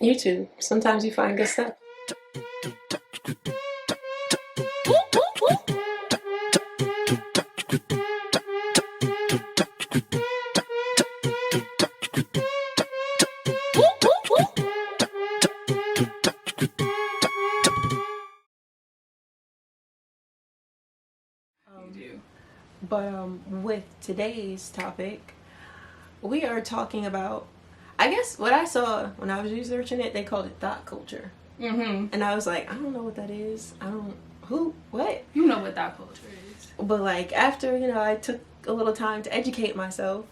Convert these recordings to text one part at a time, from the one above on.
YouTube. Sometimes you find good stuff. But with today's topic, we are talking about, I guess what I saw when I was researching it, they called it Thot Culture. Mm-hmm. And I was like, I don't know what that is. What? You know what Thot Culture is. But like after, I took a little time to educate myself,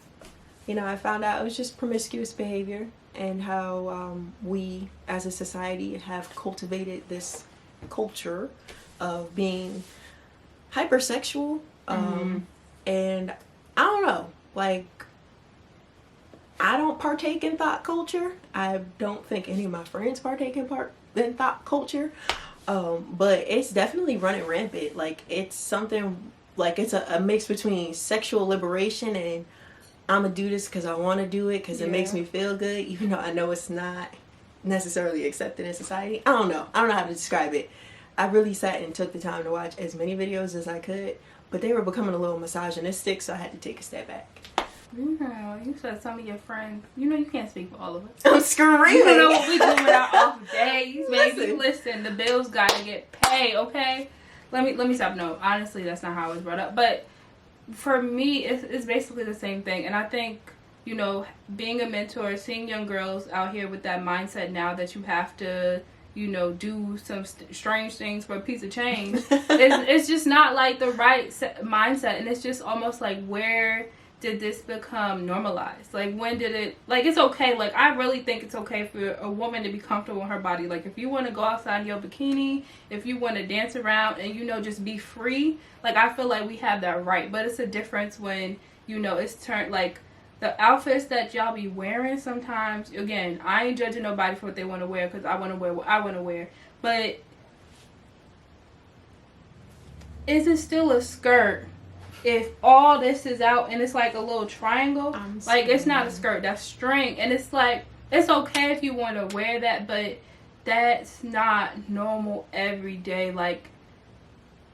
I found out it was just promiscuous behavior and how we as a society have cultivated this culture of being hypersexual. And I don't know, like, I don't partake in Thot culture. I don't think any of my friends partake in Thot culture. But it's definitely running rampant. Like, it's something, like, it's a mix between sexual liberation and I'm gonna do this because I want to do it because it makes me feel good, even though I know it's not necessarily accepted in society. I don't know how to describe it. I really sat and took the time to watch as many videos as I could, but they were becoming a little misogynistic, so I had to take a step back. You said some of your friends, you can't speak for all of us. I'm screaming. You know what we do with our off days, baby. Listen, the bills gotta get paid, okay? Let me stop. No, honestly, that's not how I was brought up. But for me, it's basically the same thing. And I think, being a mentor, seeing young girls out here with that mindset now that you have to, do some strange things for a piece of change. it's just not like the right mindset. And it's just almost like, where did this become normalized? Like, when did it, like, it's okay. Like, I really think it's okay for a woman to be comfortable in her body. Like, if you want to go outside in your bikini, if you want to dance around and, just be free, like, I feel like we have that right. But it's a difference when, it's turned, like, the outfits that y'all be wearing sometimes, again, I ain't judging nobody for what they want to wear because I want to wear what I want to wear. But is it still a skirt if all this is out and it's like a little triangle? Like, it's not a skirt, that's string. And it's like, it's okay if you want to wear that, but that's not normal every day. Like,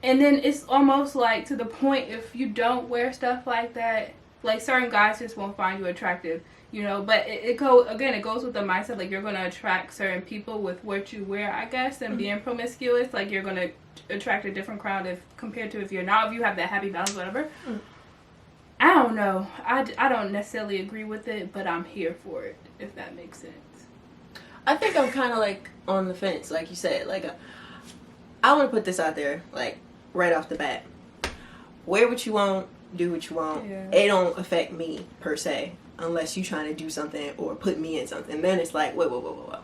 and then it's almost like to the point, if you don't wear stuff like that, like, certain guys just won't find you attractive, but it goes with the mindset, like, you're going to attract certain people with what you wear, I guess, and being promiscuous, like, you're going to attract a different crowd compared to if you're not, if you have that happy balance, whatever. I don't know. I don't necessarily agree with it, but I'm here for it, if that makes sense. I think I'm kind of, like, on the fence, like you said. Like, I want to put this out there, like, right off the bat. Wear what you want. Do what you want. It don't affect me per se unless you trying to do something or put me in something. Then it's like whoa.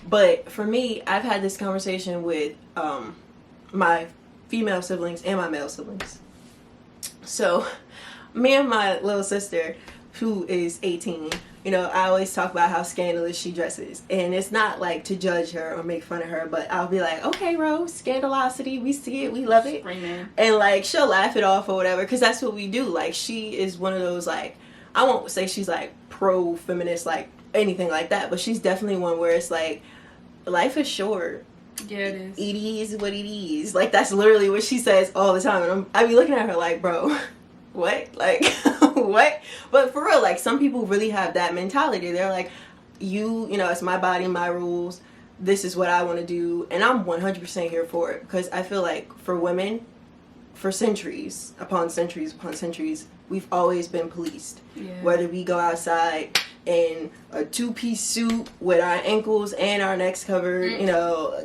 But for me, I've had this conversation with my female siblings and my male siblings. So me and my little sister, who is 18, I always talk about how scandalous she dresses. And it's not like to judge her or make fun of her, but I'll be like, okay, Rose, scandalosity, we see it, we love it. Screaming. And like, she'll laugh it off or whatever, because that's what we do. Like, she is one of those, like, I won't say she's like pro-feminist, like anything like that, but she's definitely one where it's like, life is short. Yeah, it is. It is what it is. Like, that's literally what she says all the time. And I be looking at her like, bro, what? Like, what? But for real, like, some people really have that mentality. They're like, it's my body, my rules. This is what I want to do. And I'm 100% here for it, because I feel like for women, for centuries upon centuries upon centuries, we've always been policed. Yeah. Whether we go outside in a two-piece suit with our ankles and our necks covered,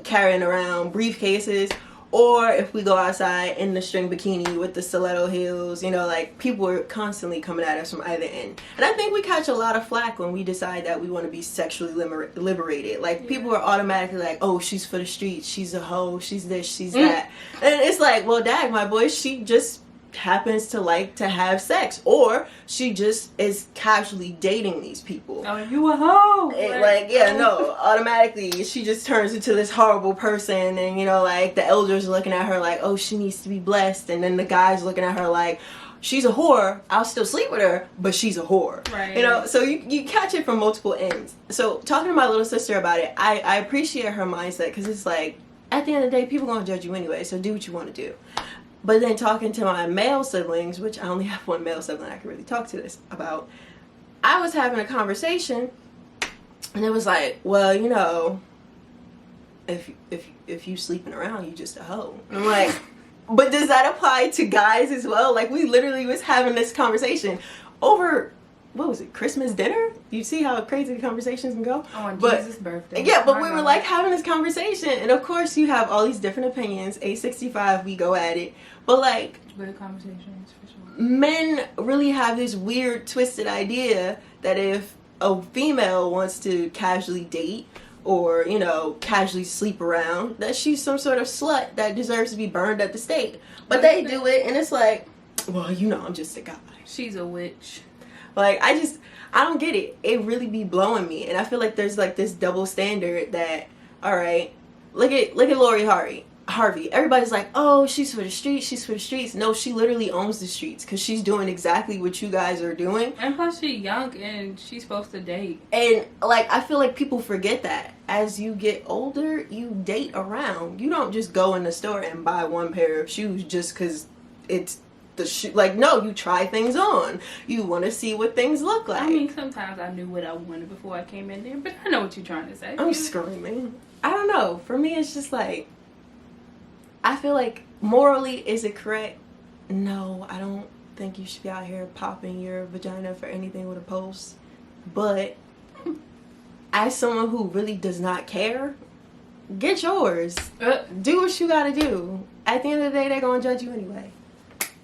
carrying around briefcases, or if we go outside in the string bikini with the stiletto heels, like, people are constantly coming at us from either end. And I think we catch a lot of flack when we decide that we want to be sexually liberated. Like, people are automatically like, oh, she's for the streets, she's a hoe, she's this, she's that. And it's like, well, dag, my boy, she just happens to like to have sex, or she just is casually dating these people. Oh, you a hoe! Automatically she just turns into this horrible person, and like, the elders are looking at her like, oh, she needs to be blessed, and then the guys looking at her like, she's a whore, I'll still sleep with her, but she's a whore. Right. You know, so you catch it from multiple ends. So talking to my little sister about it, I appreciate her mindset, because it's like, at the end of the day, people gonna judge you anyway, so do what you want to do. But then talking to my male siblings, which I only have one male sibling I can really talk to this about, I was having a conversation, and it was like, well, you know, if you sleeping around, you just a hoe. And I'm like, but does that apply to guys as well? Like, we literally was having this conversation over, what was it, Christmas dinner? You see how crazy the conversations can go? On Jesus' birthday. Yeah, but we were like having this conversation, and of course you have all these different opinions. 865, we go at it. But like, good conversations for sure. Men really have this weird, twisted idea that if a female wants to casually date, or, you know, casually sleep around, that she's some sort of slut that deserves to be burned at the stake. But they do it, and it's like, well, you know, I'm just a guy. She's a witch. Like, I don't get it. It really be blowing me. And I feel like there's like this double standard that, all right, look at Lori Harvey. Everybody's like, oh, she's for the streets, she's for the streets. No, she literally owns the streets, because she's doing exactly what you guys are doing. And plus she's young and she's supposed to date. And like, I feel like people forget that as you get older, you date around. You don't just go in the store and buy one pair of shoes just because it's the shoe. Like, no, you try things on. You want to see what things look like. I mean, sometimes I knew what I wanted before I came in there, but I know what you're trying to say. I'm screaming. I don't know. For me, it's just like, I feel like morally, is it correct? No, I don't think you should be out here popping your vagina for anything with a pulse. But as someone who really does not care, get yours. Do what you gotta do. At the end of the day, they're gonna judge you anyway.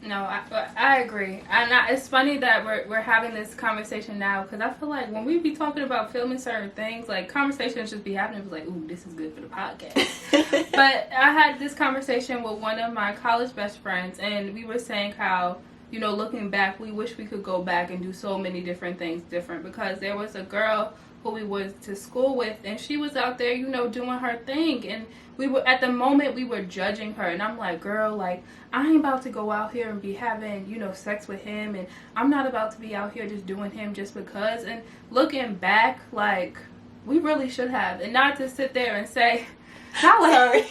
No, I agree. And it's funny that we're having this conversation now, because I feel like when we be talking about filming certain things, like, conversations just be happening. It's like, ooh, this is good for the podcast. But I had this conversation with one of my college best friends, and we were saying how, you know, looking back, we wish we could go back and do so many different things different, because there was a girl who we went to school with, and she was out there, you know, doing her thing, and we were, at the moment, we were judging her, and I'm like, girl, like, I ain't about to go out here and be having, you know, sex with him, and I'm not about to be out here just doing him just because. And looking back, like, we really should have, and not to sit there and say, not like,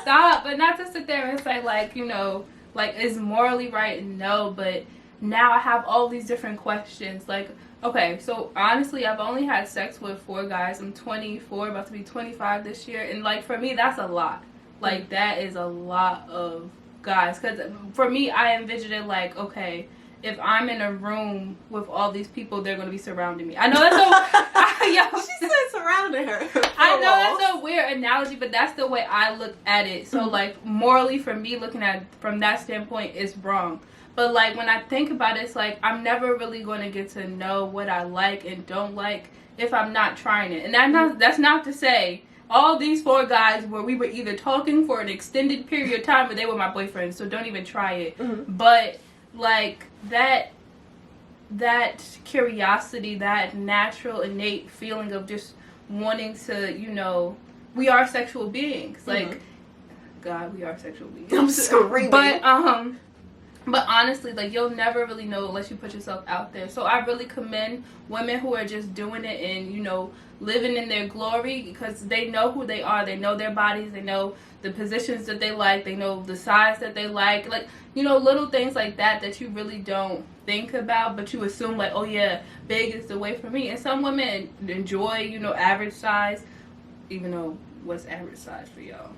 stop, but not to sit there and say, like, you know, like, is morally right? No, but now I have all these different questions, like, okay, so honestly, I've only had sex with 4 guys. I'm 24, about to be 25 this year. And, like, for me, that's a lot. Like, that is a lot of guys. Because for me, I envision it like, okay, if I'm in a room with all these people, they're going to be surrounding me. I know that's She said surrounding her. I know that's a weird analogy, but that's the way I look at it. So, like, morally, for me, looking at it from that standpoint, it's wrong. But, like, when I think about it, it's like, I'm never really going to get to know what I like and don't like if I'm not trying it. And that's not to say all these 4 guys where we were either talking for an extended period of time or they were my boyfriends, so don't even try it. Mm-hmm. But, like, that curiosity, that natural, innate feeling of just wanting to, you know, we are sexual beings. Like, God, we are sexual beings. I'm screaming. But honestly, like, you'll never really know unless you put yourself out there. So I really commend women who are just doing it and, you know, living in their glory, because they know who they are. They know their bodies. They know the positions that they like. They know the size that they like. Like, you know, little things like that you really don't think about, but you assume, like, oh, yeah, big is the way for me. And some women enjoy, you know, average size, even though what's average size for y'all?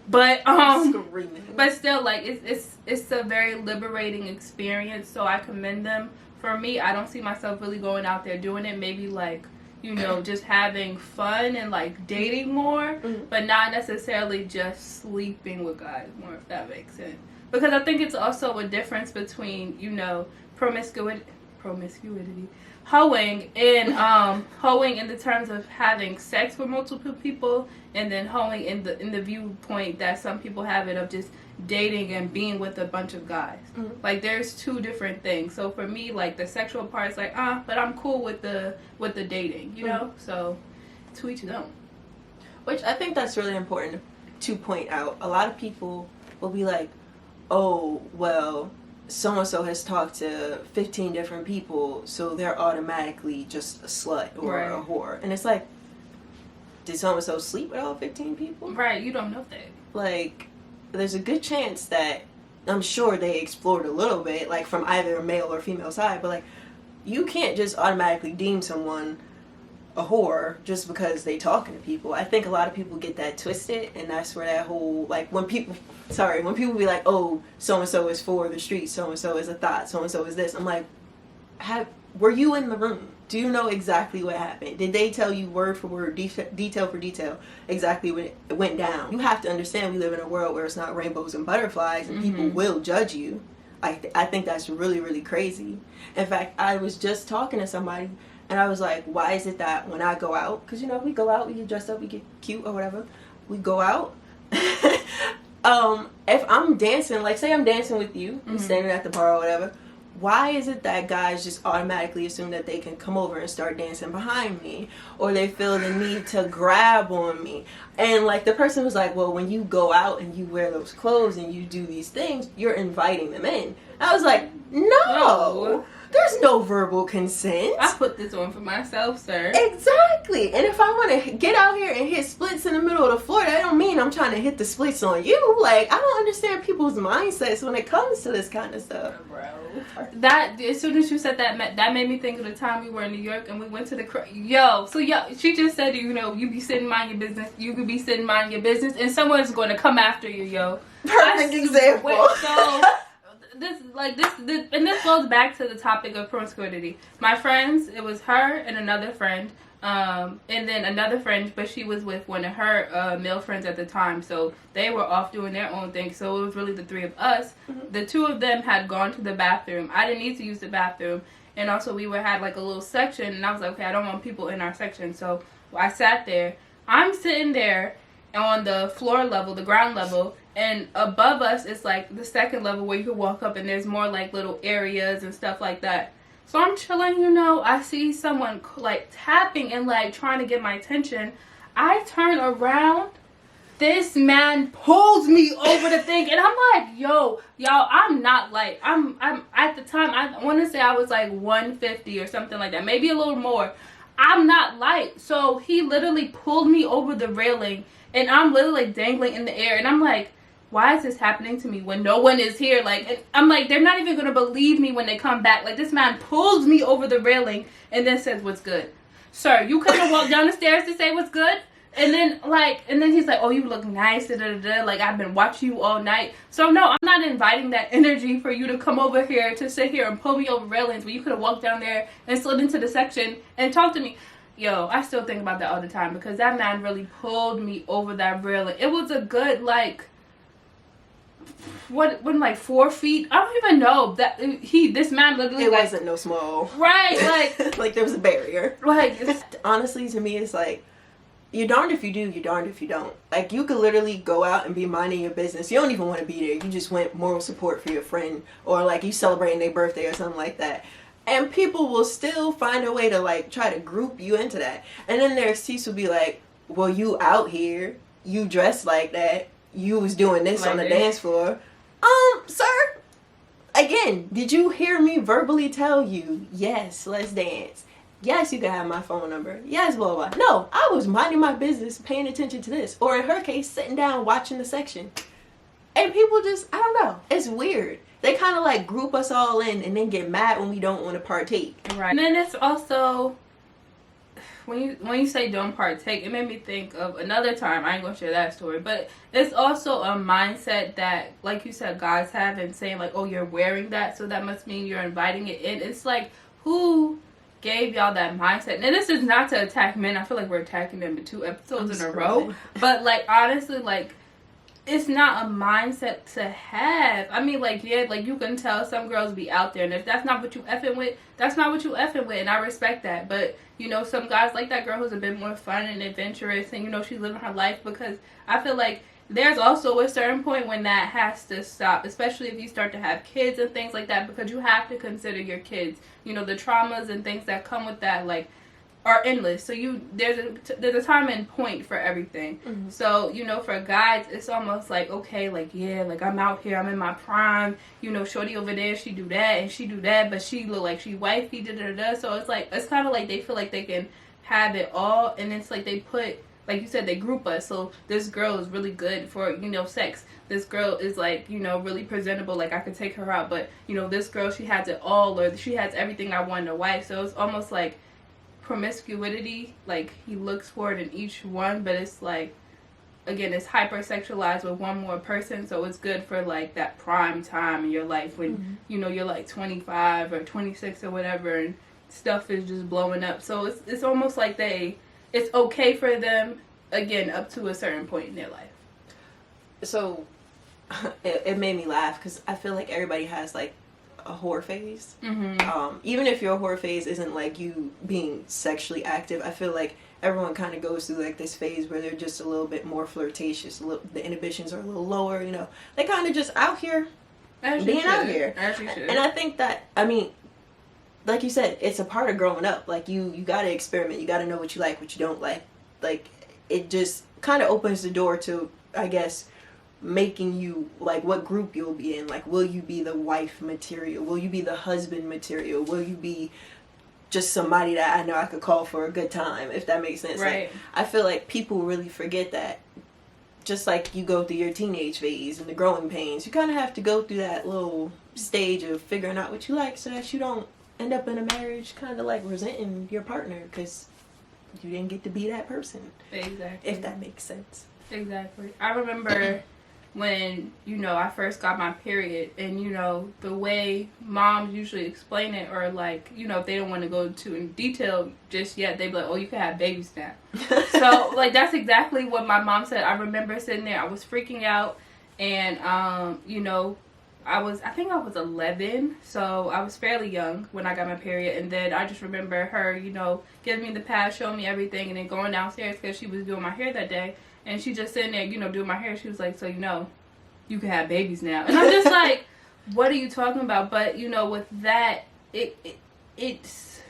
But still, like, it's a very liberating experience, so I commend them. For me, I don't see myself really going out there doing it. Maybe, like, you know, just having fun and, like, dating more, but not necessarily just sleeping with guys more, if that makes sense. Because I think it's also a difference between, you know, promiscuity, hoeing in the terms of having sex with multiple people, and then hoeing in the viewpoint that some people have it of just dating and being with a bunch of guys. Like, there's 2 different things. So for me, like, the sexual part is like, but I'm cool with the dating, you know? So to each their own. Which I think that's really important to point out. A lot of people will be like, oh, well, so-and-so has talked to 15 different people, so they're automatically just a slut or Right. a whore. And it's like, did so-and-so sleep with all 15 people? Right, you don't know that. Like, there's a good chance that, I'm sure they explored a little bit, like, from either a male or female side, but, like, you can't just automatically deem someone a whore just because they talking to people. I think a lot of people get that twisted, and that's where that whole, like, when people be like, oh, so-and-so is for the streets, so-and-so is a thought, so-and-so is this, I'm like, were you in the room? Do you know exactly what happened? Did they tell you word for word, detail for detail, exactly when it went down? You have to understand we live in a world where it's not rainbows and butterflies, and people will judge you. I think that's really, really crazy. In fact, I was just talking to somebody, and I was like, why is it that when I go out, because, you know, we go out, we get dressed up, we get cute or whatever, we go out, if I'm dancing, like, say I'm dancing with you, I'm standing at the bar or whatever, why is it that guys just automatically assume that they can come over and start dancing behind me, or they feel the need to grab on me? And, like, the person was like, well, when you go out and you wear those clothes and you do these things, you're inviting them in. I was like, no. There's no verbal consent. I put this on for myself, sir. Exactly. And if I want to get out here and hit splits in the middle of the floor, that don't mean I'm trying to hit the splits on you. Like, I don't understand people's mindsets when it comes to this kind of stuff. Bro. That, as soon as you said that made me think of the time we were in New York and we went to the she just said, you know, you be sitting mind your business, you could be sitting mind your business, and someone's going to come after you, yo. Perfect example. And this goes back to the topic of promiscuity. My friends, it was her and another friend, and then another friend, but she was with one of her male friends at the time, so they were off doing their own thing, so it was really the three of us. The two of them had gone to the bathroom. I didn't need to use the bathroom, and also we had like a little section, and I was like, okay, I don't want people in our section, so I sat there. I'm sitting there on the floor level, the ground level, and above us is like the second level where you can walk up and there's more like little areas and stuff like that. So I'm chilling, you know, I see someone like tapping and like trying to get my attention. I turn around, this man pulls me over the thing, and I'm like, yo, y'all, I'm not like, I'm at the time, I want to say I was like 150 or something like that, maybe a little more. I'm not light. So he literally pulled me over the railing, and I'm literally like dangling in the air, and I'm like, why is this happening to me when no one is here? Like, I'm like, they're not even going to believe me when they come back. Like, this man pulls me over the railing and then says, what's good? Sir, you couldn't have walked down the stairs to say what's good? And then he's like, oh, you look nice, da-da-da-da. Like, I've been watching you all night. So, no, I'm not inviting that energy for you to come over here to sit here and pull me over railings when you could have walked down there and slid into the section and talked to me. Yo, I still think about that all the time because that man really pulled me over that railing. It was a good, like, like 4 feet? I don't even know. This man literally, it wasn't no small. Right, like. Like, there was a barrier. Like, honestly, to me, it's like, you're darned if you do, you're darned if you don't. Like, you could literally go out and be minding your business. You don't even want to be there. You just want moral support for your friend, or like you celebrating their birthday or something like that. And people will still find a way to like try to group you into that. And then their excuse will be like, well, you out here, you dressed like that, you was doing this on the dance floor. Sir, again, did you hear me verbally tell you, yes, let's dance? Yes, you can have my phone number. Yes, blah, blah, blah. No, I was minding my business, paying attention to this. Or in her case, sitting down, watching the section. And people just, I don't know. It's weird. They kind of like group us all in and then get mad when we don't want to partake. Right. And then it's also, when you say don't partake, it made me think of another time. I ain't gonna share that story, but it's also a mindset that, like you said, guys have, and saying like, oh, you're wearing that, so that must mean you're inviting it in. It's like, who gave y'all that mindset? And this is not to attack men. I feel like we're attacking them in 2 episodes in a row. But like, honestly, like, it's not a mindset to have. I mean, like, yeah, like, you can tell some girls be out there, and if that's not what you effing with, that's not what you effing with, and I respect that. But, you know, some guys like that girl who's a bit more fun and adventurous, and, you know, she's living her life, because I feel like there's also a certain point when that has to stop, especially if you start to have kids and things like that, because you have to consider your kids, you know, the traumas and things that come with that. Like, are endless. So there's a time and point for everything. Mm-hmm. So, you know, for guys, it's almost like, okay, like, yeah, like, I'm out here, I'm in my prime, you know, shorty over there, she do that and she do that, but she look like she wifey, da-da-da-da. So it's like, it's kind of like they feel like they can have it all, and it's like they put, like you said, they group us. So this girl is really good for, you know, sex. This girl is, like, you know, really presentable, like I could take her out. But, you know, this girl, she has it all, or she has everything I want in a wife. So it's almost like promiscuity, like he looks for it in each one, but it's like, again, it's hypersexualized with one more person. So it's good for like that prime time in your life when you know you're like 25 or 26 or whatever, and stuff is just blowing up. So it's almost like it's okay for them, again, up to a certain point in their life. So it made me laugh because I feel like everybody has like a whore phase. Even if your whore phase isn't like you being sexually active, I feel like everyone kind of goes through like this phase where they're just a little bit more flirtatious, the inhibitions are a little lower, you know, they kind of just out here being out here. As you should. And I think that, I mean, like you said, it's a part of growing up. Like you got to experiment, you got to know what you like, what you don't like it just kind of opens the door to, I guess, making you like what group you'll be in. Like, will you be the wife material, will you be the husband material, will you be just somebody that I know I could call for a good time, if that makes sense. Right. Like, I feel like people really forget that. Just like you go through your teenage phase and the growing pains, you kind of have to go through that little stage of figuring out what you like so that you don't end up in a marriage kind of like resenting your partner because you didn't get to be that person. Exactly. If that makes sense. Exactly. I remember when, you know, I first got my period, and, you know, the way moms usually explain it, or like, you know, if they don't want to go into in detail just yet, they be like, oh, you can have babies now. So like that's exactly what my mom said. I remember sitting there, I was freaking out, and you know, I think I was 11, so I was fairly young when I got my period. And then I just remember her, you know, giving me the pad, showing me everything, and then going downstairs because she was doing my hair that day. And she just sitting there, you know, doing my hair. She was like, so, you know, you can have babies now. And I'm just like, what are you talking about? But, you know, with that, it's,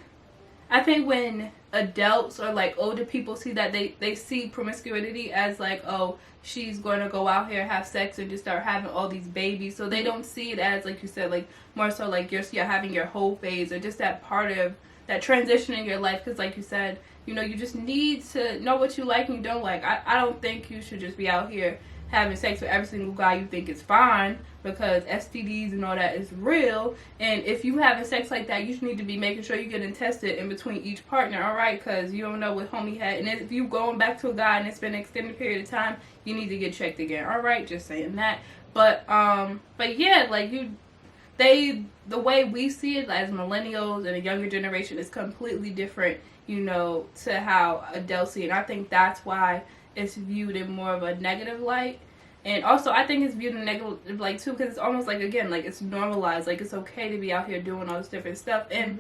I think when adults or like older people see that, they see promiscuity as like, oh, she's going to go out here, have sex, and just start having all these babies. So they don't see it as, like you said, like more so like you're having your whole phase, or just that part of that transition in your life. Because like you said, you know, you just need to know what you like and you don't like. I don't think you should just be out here having sex with every single guy you think is fine, because STDs and all that is real. And if you having sex like that, you just need to be making sure you're getting tested in between each partner, all right? Because you don't know what homie had. And if you going back to a guy and it's been an extended period of time, you need to get checked again, all right? Just saying that. But yeah, like the way we see it as millennials and a younger generation is completely different, you know, to how adults see it. And I think that's why it's viewed in more of a negative light. And also, I think it's viewed in a negative light, too, because it's almost like, again, like, it's normalized. Like, it's okay to be out here doing all this different stuff. And,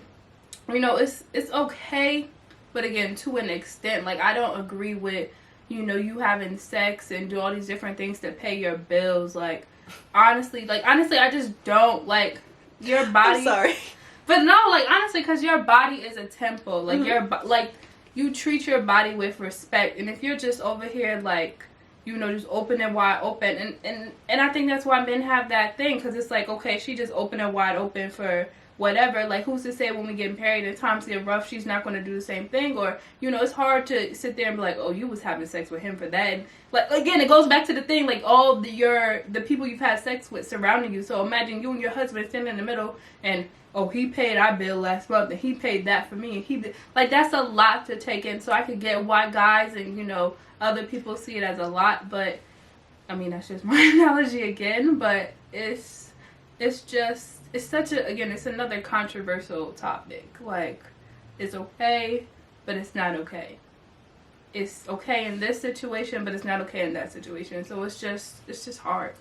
you know, it's okay, but, again, to an extent. Like, I don't agree with, you know, you having sex and do all these different things to pay your bills. Like, honestly, I just don't. Like, your body... I'm sorry. But no, like, honestly, because your body is a temple. Like, like, you treat your body with respect. And if you're just over here, like, you know, just open and wide open. And I think that's why men have that thing. Because it's like, okay, she just open and wide open for whatever. Like, who's to say when we get married and times get rough, she's not going to do the same thing? Or, you know, it's hard to sit there and be like, oh, you was having sex with him for that. And, like, again, it goes back to the thing, like, all the people you've had sex with surrounding you. So imagine you and your husband sitting in the middle and... oh, he paid our bill last month, and he paid that for me, and he did. Like, that's a lot to take in, so I could get why guys and, you know, other people see it as a lot, but, I mean, that's just my analogy again, but it's such a, again, it's another controversial topic. Like, it's okay, but it's not okay. It's okay in this situation, but it's not okay in that situation, so it's just hard.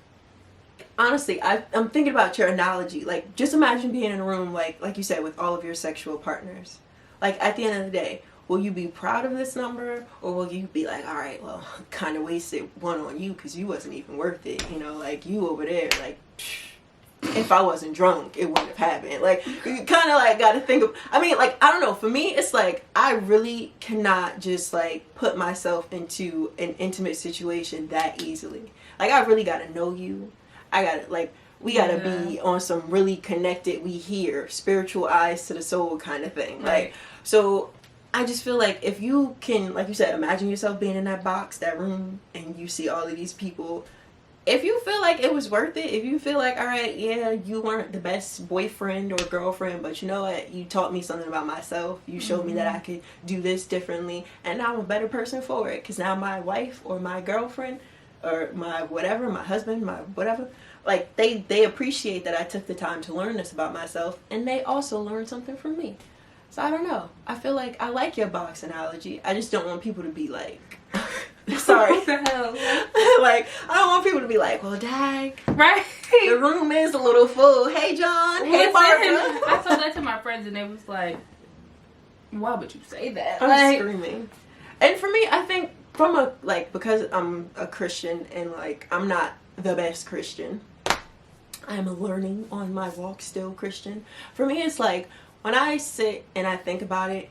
Honestly, I'm thinking about your analogy. Like, just imagine being in a room, like you said, with all of your sexual partners. Like, at the end of the day, will you be proud of this number? Or will you be like, all right, well, kind of wasted one on you because you wasn't even worth it. You know, like, you over there, like, if I wasn't drunk, it wouldn't have happened. Like, you kind of like got to think of, I mean, like, I don't know, for me, it's like, I really cannot just like put myself into an intimate situation that easily. Like, I really got to know you. I got to, like, we got to be on some really connected, we hear, spiritual eyes to the soul kind of thing. Right. Like, so I just feel like if you can, like you said, imagine yourself being in that box, that room, and you see all of these people. If you feel like it was worth it, if you feel like, all right, yeah, you weren't the best boyfriend or girlfriend, but you know what, you taught me something about myself, you showed me that I could do this differently, and now I'm a better person for it, because now my wife or my girlfriend or my whatever, my husband, my whatever, like, they appreciate that I took the time to learn this about myself, and they also learned something from me. So I don't know. I feel like I like your box analogy. I just don't want people to be like... Sorry. What the hell? Like, I don't want people to be like, well, dag, Right? the room is a little full. Hey, John. Hey, Barbara. I told that to my friends, and they was like, why would you say that? I'm like, screaming. And for me, I think from a, like, because I'm a Christian and, like, I'm not the best Christian. I'm a learning on my walk still Christian. For me, it's like, when I sit and I think about it,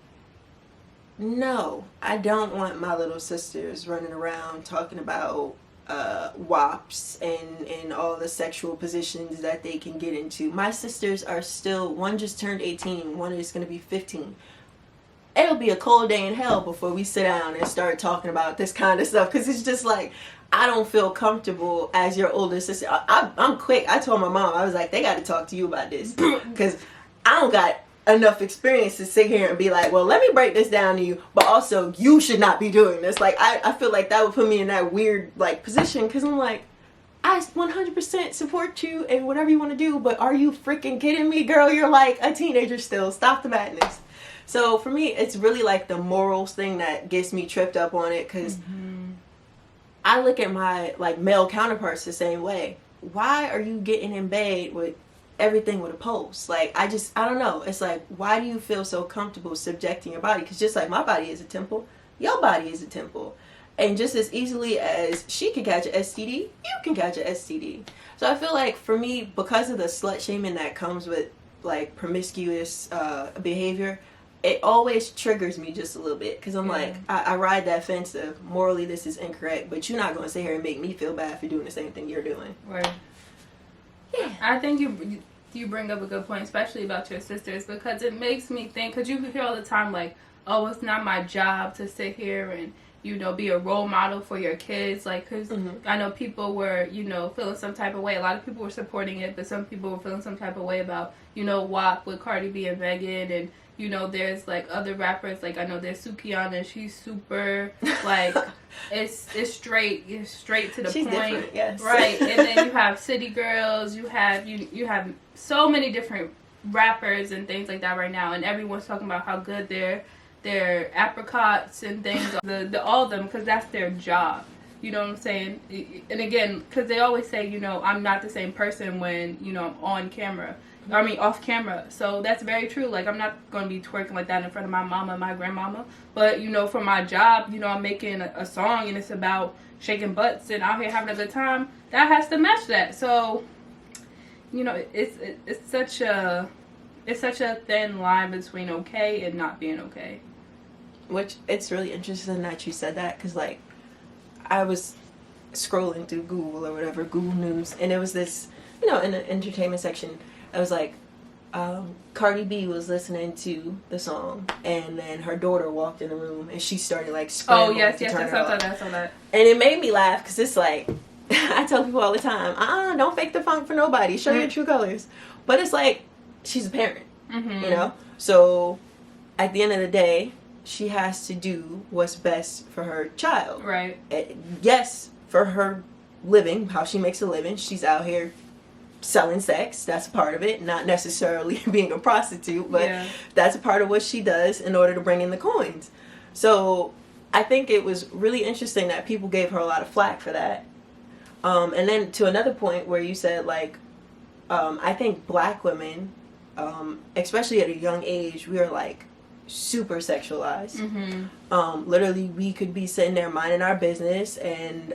no, I don't want my little sisters running around talking about WAPs and all the sexual positions that they can get into. My sisters are still, one just turned 18, one is going to be 15. It'll be a cold day in hell before we sit down and start talking about this kind of stuff, because it's just like, I don't feel comfortable as your older sister. I'm quick. I told my mom, I was like, they got to talk to you about this, because I don't got enough experience to sit here and be like, well, let me break this down to you, but also you should not be doing this. Like, I feel like that would put me in that weird like position, because I'm like, I 100% support you and whatever you want to do, but are you freaking kidding me, girl? You're like a teenager still. Stop the madness. So for me, it's really like the morals thing that gets me tripped up on it, because I look at my like male counterparts the same way. Why are you getting in bed with everything with a post? Like, I don't know. It's like, why do you feel so comfortable subjecting your body? Because just like my body is a temple, your body is a temple. And just as easily as she can catch an STD, you can catch an STD. So I feel like for me, because of the slut shaming that comes with like promiscuous behavior, it always triggers me just a little bit. Because I'm like, I ride that fence of morally this is incorrect, but you're not going to sit here and make me feel bad for doing the same thing you're doing. Right. Yeah. I think you bring up a good point, especially about your sisters, because it makes me think, because you hear all the time like, oh, it's not my job to sit here and, you know, be a role model for your kids. Like, because I know people were, you know, feeling some type of way. A lot of people were supporting it, but some people were feeling some type of way about, you know, WAP with Cardi B and Megan. And, you know, there's like other rappers, like I know there's Sukiyana, she's super, like, it's straight to the She's point. different, yes. Right. And then you have City Girls, you have so many different rappers and things like that right now, and everyone's talking about how good their apricots and things, all of them, because that's their job. You know what I'm saying? And again, because they always say, you know, I'm not the same person when, you know, I'm on camera. I mean, off camera. So that's very true. Like, I'm not going to be twerking like that in front of my mama and my grandmama. But, you know, for my job, you know, I'm making a song and it's about shaking butts and out here having a good time. That has to match that. So, you know, it's such a thin line between okay and not being okay. Which, it's really interesting that you said that, because, like, I was scrolling through Google or whatever, Google News, and there was this, you know, in the entertainment section, I was like, Cardi B was listening to the song, and then her daughter walked in the room, and she started, like, screaming. Oh, yes, I saw that. And it made me laugh, because it's like, I tell people all the time, don't fake the funk for nobody, show your true colors. But it's like, she's a parent, you know? So, at the end of the day, she has to do what's best for her child. Right. Yes, for her living, how she makes a living, she's out here selling sex. That's part of it. Not necessarily being a prostitute, but that's a part of what she does in order to bring in the coins. So I think it was really interesting that people gave her a lot of flack for that. And then to another point where you said, like, I think black women, especially at a young age, we are like super sexualized. Literally, we could be sitting there minding our business, and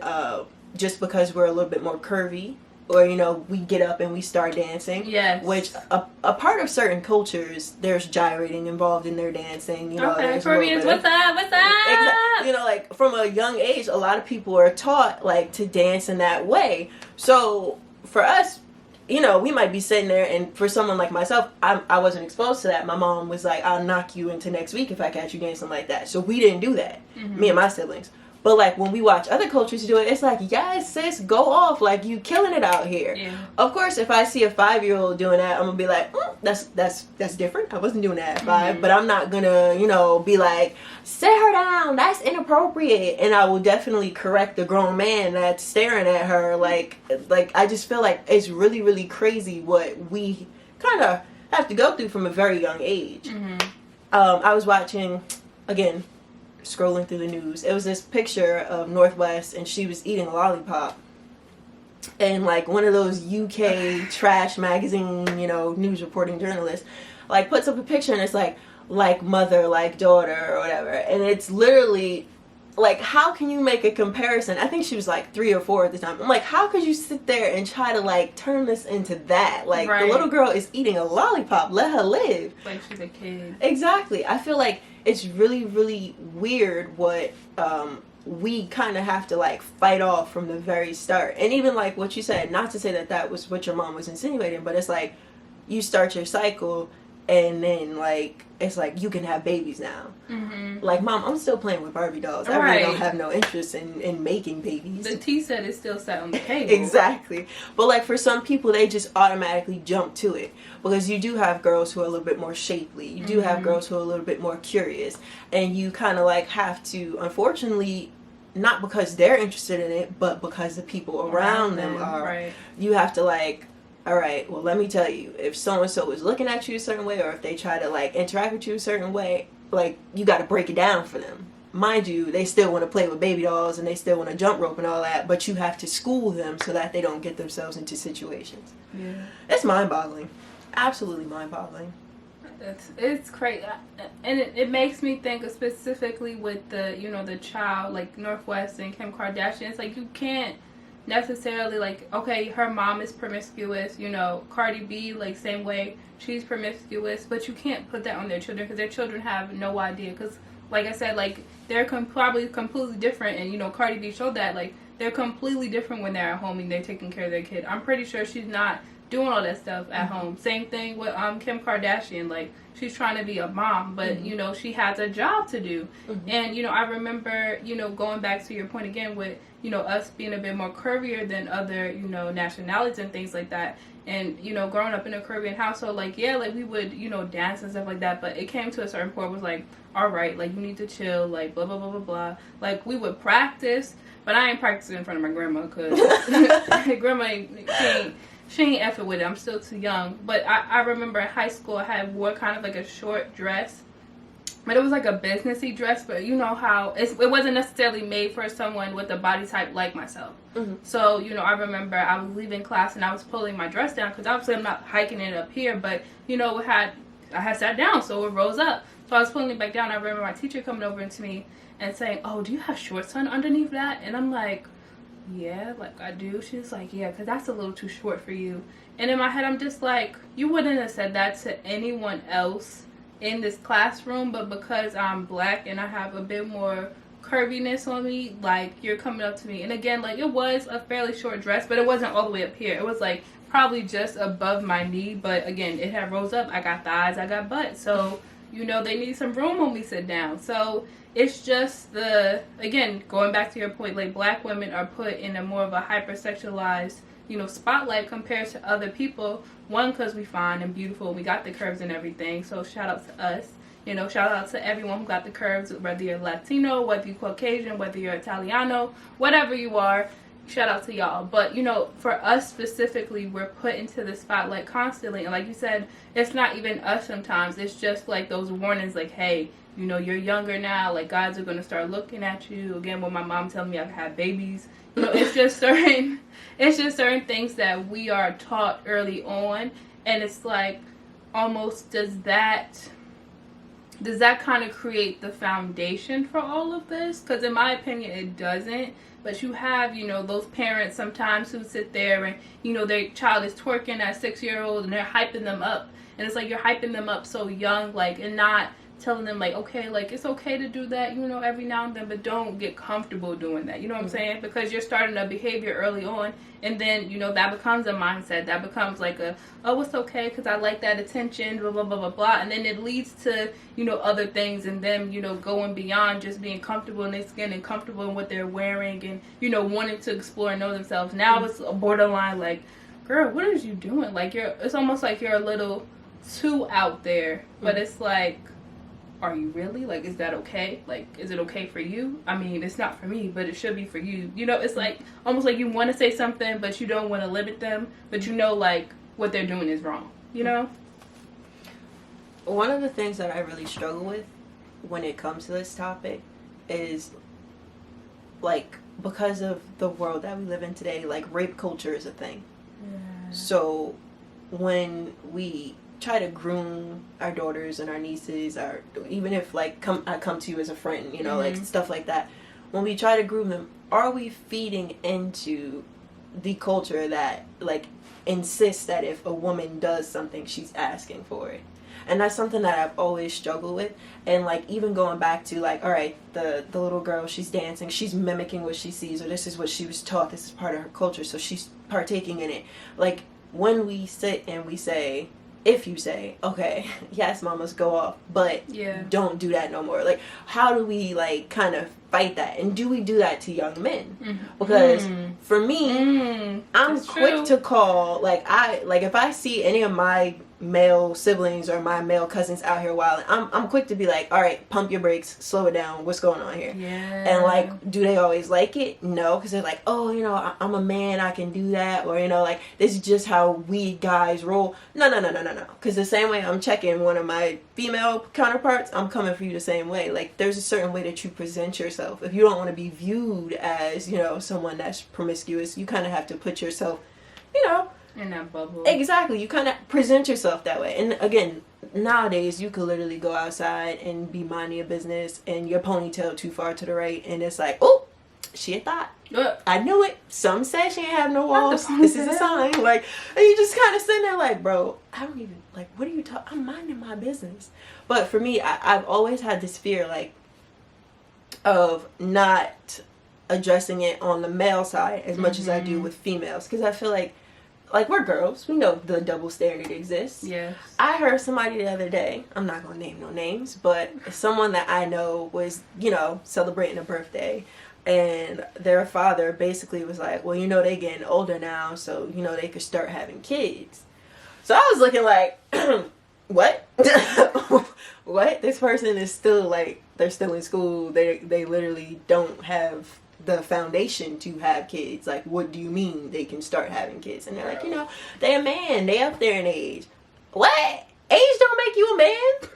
just because we're a little bit more curvy, or we get up and we start dancing. Yes. Which a part of certain cultures, there's gyrating involved in their dancing. Okay, Koreans, what's up? Exactly. Like from a young age, a lot of people are taught like to dance in that way. So for us, we might be sitting there, and for someone like myself, I wasn't exposed to that. My mom was like, I'll knock you into next week if I catch you dancing like that. So we didn't do that, me and my siblings. But like when we watch other cultures do it, it's like, yes, sis, go off, like you killing it out here. Yeah. Of course, if I see a 5-year-old doing that, I'm gonna be like, that's different. I wasn't doing that at 5, but I'm not gonna, be like, sit her down, that's inappropriate. And I will definitely correct the grown man that's staring at her. Like I just feel like it's really, really crazy what we kind of have to go through from a very young age. I was watching, again, scrolling through the news, it was this picture of Northwest, and she was eating a lollipop, and like one of those UK trash magazine news reporting journalists like puts up a picture, and it's like mother, like daughter, or whatever, and it's literally like, how can you make a comparison? I think she was like 3 or 4 at the time. I'm like, how could you sit there and try to like turn this into that? Like, the little girl is eating a lollipop, let her live, like she's a kid. Exactly. I feel like it's really, really weird what we kind of have to like fight off from the very start. And even like what you said, not to say that was what your mom was insinuating, but it's like you start your cycle, and then like it's like you can have babies now. Like, Mom, I'm still playing with Barbie dolls. I really don't have no interest in making babies. The tea set is still set on the table. Exactly. But like for some people, they just automatically jump to it, because you do have girls who are a little bit more shapely. You do have girls who are a little bit more curious, and you kind of like have to, unfortunately, not because they're interested in it, but because the people around them are. You have to like, all right, well, let me tell you, if so-and-so is looking at you a certain way, or if they try to like interact with you a certain way, like, you got to break it down for them. Mind you, they still want to play with baby dolls, and they still want to jump rope and all that, but you have to school them so that they don't get themselves into situations. Yeah. It's mind-boggling. Absolutely mind-boggling. It's crazy. And it makes me think of specifically with the, the child, like Northwest and Kim Kardashian. It's like, you can't necessarily like, okay, her mom is promiscuous, Cardi B, like, same way, she's promiscuous, but you can't put that on their children, because their children have no idea, because like I said, like, they're probably completely different, and Cardi B showed that, like, they're completely different when they're at home and they're taking care of their kid. I'm pretty sure she's not doing all that stuff at home. Same thing with Kim Kardashian. Like, she's trying to be a mom, but she has a job to do. And I remember going back to your point again with us being a bit more curvier than other nationalities and things like that. And growing up in a Caribbean household, like, yeah, like, we would dance and stuff like that, but it came to a certain point where it was like, all right, like, you need to chill, like, blah blah blah blah blah. Like, we would practice, but I ain't practicing in front of my grandma, because grandma she ain't effing with it. I'm still too young. But I remember in high school I wore kind of like a short dress, but it was like a businessy dress. But you know how it wasn't necessarily made for someone with a body type like myself. So I remember I was leaving class and I was pulling my dress down, because obviously I'm not hiking it up here, but I had sat down, so it rose up. So I was pulling it back down. I remember my teacher coming over to me and saying, "Oh, do you have shorts on underneath that?" And I'm like, yeah, like, I do. She's like, yeah, because that's a little too short for you. And in my head, I'm just like, you wouldn't have said that to anyone else in this classroom, but because I'm black and I have a bit more curviness on me, like, you're coming up to me. And again, like, it was a fairly short dress, but it wasn't all the way up here. It was like probably just above my knee, but again, it had rose up. I got thighs, I got butt, so they need some room when we sit down. So it's just again, going back to your point, like, black women are put in a more of a hypersexualized, spotlight compared to other people. One, because we fine and beautiful, we got the curves and everything, so shout out to us. Shout out to everyone who got the curves, whether you're Latino, whether you're Caucasian, whether you're Italiano, whatever you are, shout out to y'all. But, for us specifically, we're put into the spotlight constantly. And like you said, it's not even us sometimes. It's just like those warnings, like, hey, you're younger now, like, guys are going to start looking at you. Again, when my mom telling me I can have babies, it's just certain things that we are taught early on. And it's like, almost does does that kind of create the foundation for all of this? Because in my opinion, it doesn't. But you have, you know, those parents sometimes who sit there and, you know, their child is twerking at 6-year-old and they're hyping them up. And it's like you're hyping them up so young, like, and not telling them, like, okay, like, it's okay to do that, you know, every now and then, but don't get comfortable doing that. You know what I'm saying? Because you're starting a behavior early on, and then, you know, that becomes a mindset. That becomes like a, oh, it's okay because I like that attention, blah, blah, blah, blah, blah. And then it leads to, you know, other things, and them, you know, going beyond just being comfortable in their skin and comfortable in what they're wearing and, you know, wanting to explore and know themselves. Now it's a borderline, like, girl, what are you doing? Like, it's almost like you're a little too out there, but it's like, are you really? Like, is that okay? Like, is it okay for you? I mean, it's not for me, but it should be for you. You know, it's like, almost like you want to say something, but you don't want to limit them, but you know, like, what they're doing is wrong, you know? One of the things that I really struggle with when it comes to this topic is, like, because of the world that we live in today, like, rape culture is a thing. Yeah. So, when we try to groom our daughters and our nieces, or even if, like, I come to you as a friend, you know, like, stuff like that. When we try to groom them, are we feeding into the culture that, like, insists that if a woman does something, she's asking for it? And that's something that I've always struggled with. And, like, even going back to, like, all right, the little girl, she's dancing, she's mimicking what she sees, or this is what she was taught, this is part of her culture, so she's partaking in it. Like, when we sit and we say, if you say, okay, yes, mamas, go off, but don't do that no more. Like, how do we, like, kind of fight that? And do we do that to young men? Because for me, I'm quick to call, like, if I see any of my male siblings or my male cousins out here wilding, I'm quick to be like, all right, pump your brakes, slow it down, what's going on here? And, like, do they always like it? No, because they're like, oh, you know, I'm a man, I can do that, or, you know, like, this is just how we guys roll. No, because the same way I'm checking one of my female counterparts, I'm coming for you the same way. Like, there's a certain way that you present yourself. If you don't want to be viewed as, you know, someone that's promiscuous, you kind of have to put yourself, you know, in that bubble. Exactly. You kind of present yourself that way. And again, nowadays you could literally go outside and be minding your business and your ponytail too far to the right, and it's like, oh, she a thought. I knew it. Some said she ain't have no walls. This is a sign. Like, and you just kind of sitting there like, bro, I don't even, like, what are you talking? I'm minding my business. But for me, I've always had this fear, like, of not addressing it on the male side as much as I do with females, because I feel like we're girls, we know the double standard exists. Yes. I heard somebody the other day, I'm not gonna name no names, but someone that I know was, you know, celebrating a birthday, and their father basically was like, well, you know, they getting older now, so, you know, they could start having kids. So I was looking like, what? What? This person is still, like, they're still in school, they literally don't have the foundation to have kids. Like, what do you mean they can start having kids? And they're like, you know, they a man, they up there in age. What? Age don't make you a man?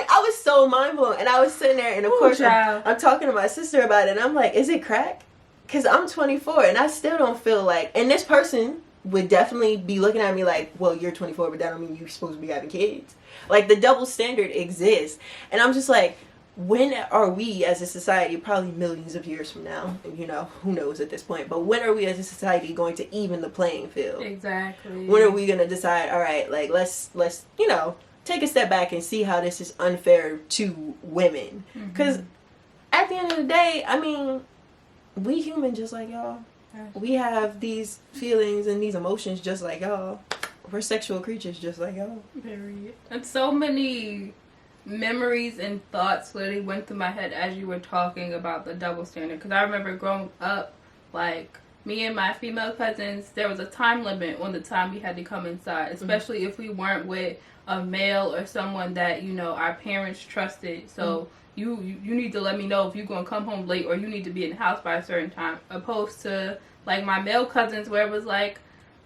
I was so mind blown, and I was sitting there, and of course I'm talking to my sister about it, and I'm like, is it crack? Because I'm 24 and I still don't feel like, and this person would definitely be looking at me like, well, you're 24, but that don't mean you're supposed to be having kids. Like, the double standard exists, and I'm just like, when are we as a society, probably millions of years from now, you know, who knows at this point, but when are we as a society going to even the playing field? Exactly. When are we going to decide, all right, like, let's, you know, take a step back and see how this is unfair to women? Because at the end of the day, I mean, we human just like y'all. We have these feelings and these emotions just like y'all. We're sexual creatures just like y'all. Period. And so many memories and thoughts literally went through my head as you were talking about the double standard, because I remember growing up, like, me and my female cousins, there was a time limit on the time we had to come inside, especially if we weren't with a male or someone that, you know, our parents trusted. So you need to let me know if you're going to come home late, or you need to be in the house by a certain time, opposed to, like, my male cousins where it was like,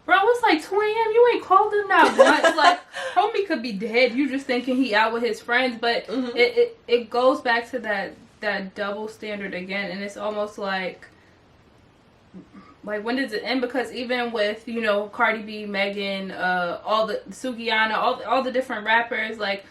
bro, it's like 2 a.m. You ain't called him not once. Like, homie could be dead. You just thinking he out with his friends. But it goes back to that double standard again. And it's almost like, when does it end? Because even with, you know, Cardi B, Megan, all the Sugiyana, all the different rappers, like,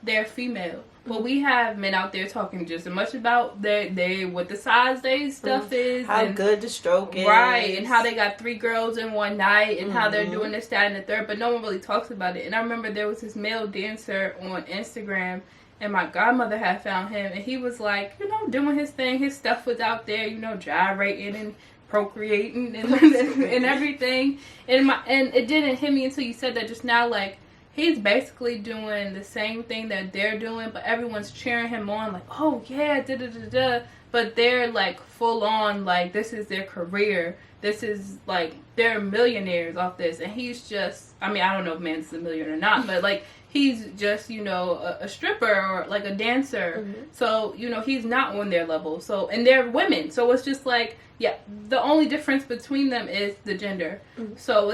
they're female. But we have men out there talking just as much about they what the size they stuff is, how and good the stroke is, right, and how they got 3 girls in one night, and how they're doing this, that, and the third. But no one really talks about it. And I remember there was this male dancer on Instagram, and my godmother had found him, and he was like, doing his thing. His stuff was out there, gyrating and procreating and and everything. And it didn't hit me until you said that just now, like. He's basically doing the same thing that they're doing, but everyone's cheering him on, like, oh, yeah, da-da-da-da. But they're, like, full on, like, this is their career. This is, like, they're millionaires off this. And he's just, I mean, I don't know if man's a millionaire or not, but, like, he's just, a stripper or, like, a dancer. So, he's not on their level. So, and they're women. So it's just, like, yeah, the only difference between them is the gender. So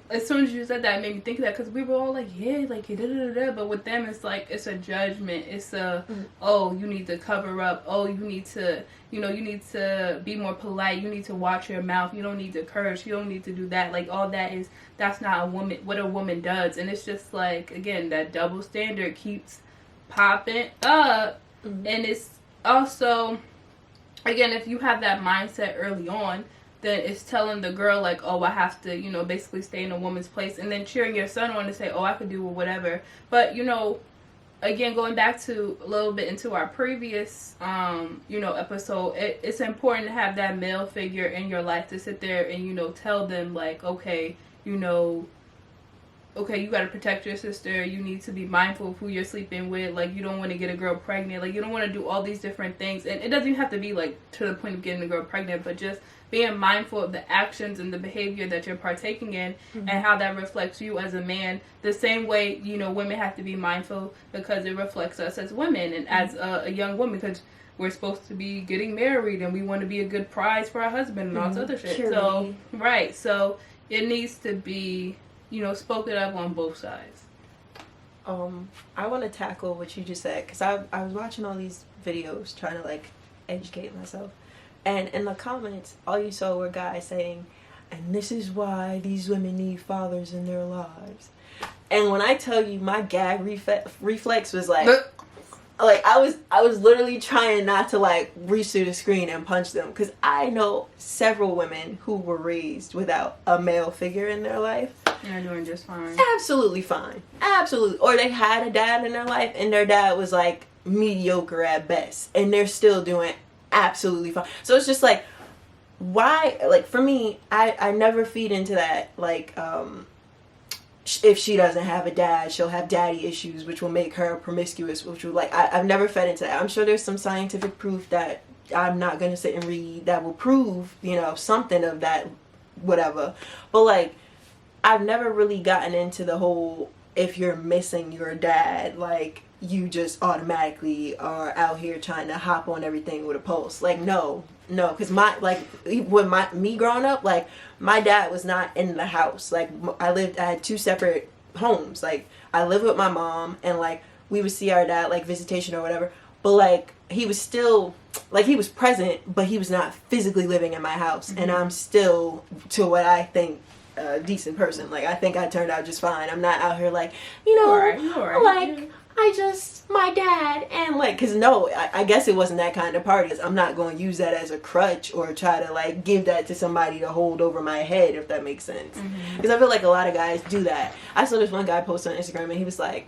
as soon as you said that, it made me think of that, because we were all like, yeah, like, da-da-da-da. But with them, it's like, it's a judgment. It's a, oh, you need to cover up. Oh, you need to, you need to be more polite. You need to watch your mouth. You don't need to curse. You don't need to do that. Like, all that that's not what a woman does. And it's just like, again, that double standard keeps popping up. And it's also... Again, if you have that mindset early on, then it's telling the girl, like, oh, I have to, basically stay in a woman's place. And then cheering your son on to say, oh, I can do whatever. But, again, going back to a little bit into our previous, episode, it's important to have that male figure in your life to sit there and, tell them, like, okay, okay, you got to protect your sister. You need to be mindful of who you're sleeping with. Like, you don't want to get a girl pregnant. Like, you don't want to do all these different things. And it doesn't even have to be, like, to the point of getting a girl pregnant, but just being mindful of the actions and the behavior that you're partaking in and how that reflects you as a man. The same way, women have to be mindful because it reflects us as women and as a young woman, because we're supposed to be getting married and we want to be a good prize for our husband and all this other shit. So, right. So, it needs to be... spoken up on both sides. I want to tackle what you just said, because I was watching all these videos trying to, like, educate myself. And in the comments, all you saw were guys saying, and this is why these women need fathers in their lives. And when I tell you, my gag reflex was like... Like, I was literally trying not to, like, reach through the screen and punch them. Because I know several women who were raised without a male figure in their life. And they're doing just fine. Absolutely fine. Absolutely. Or they had a dad in their life and their dad was, like, mediocre at best. And they're still doing absolutely fine. So it's just, like, why... Like, for me, I never feed into that, like, if she doesn't have a dad, she'll have daddy issues, which will make her promiscuous, which will, like, I've never fed into that. I'm sure there's some scientific proof that I'm not going to sit and read that will prove, something of that, whatever. But, like, I've never really gotten into the whole, if you're missing your dad, like, you just automatically are out here trying to hop on everything with a pulse. Like, no, because me growing up, like, my dad was not in the house. Like, I had 2 separate homes. Like, I lived with my mom, and, like, we would see our dad, like, visitation or whatever. But, like, he was still, like, he was present, but he was not physically living in my house. And I'm still, to what I think, a decent person. Like, I think I turned out just fine. I'm not out here, like, like... my dad, and, like, because no, I guess it wasn't that kind of party. I'm not going to use that as a crutch or try to, like, give that to somebody to hold over my head, if that makes sense. Because I feel like a lot of guys do that. I saw this one guy post on Instagram, and he was like,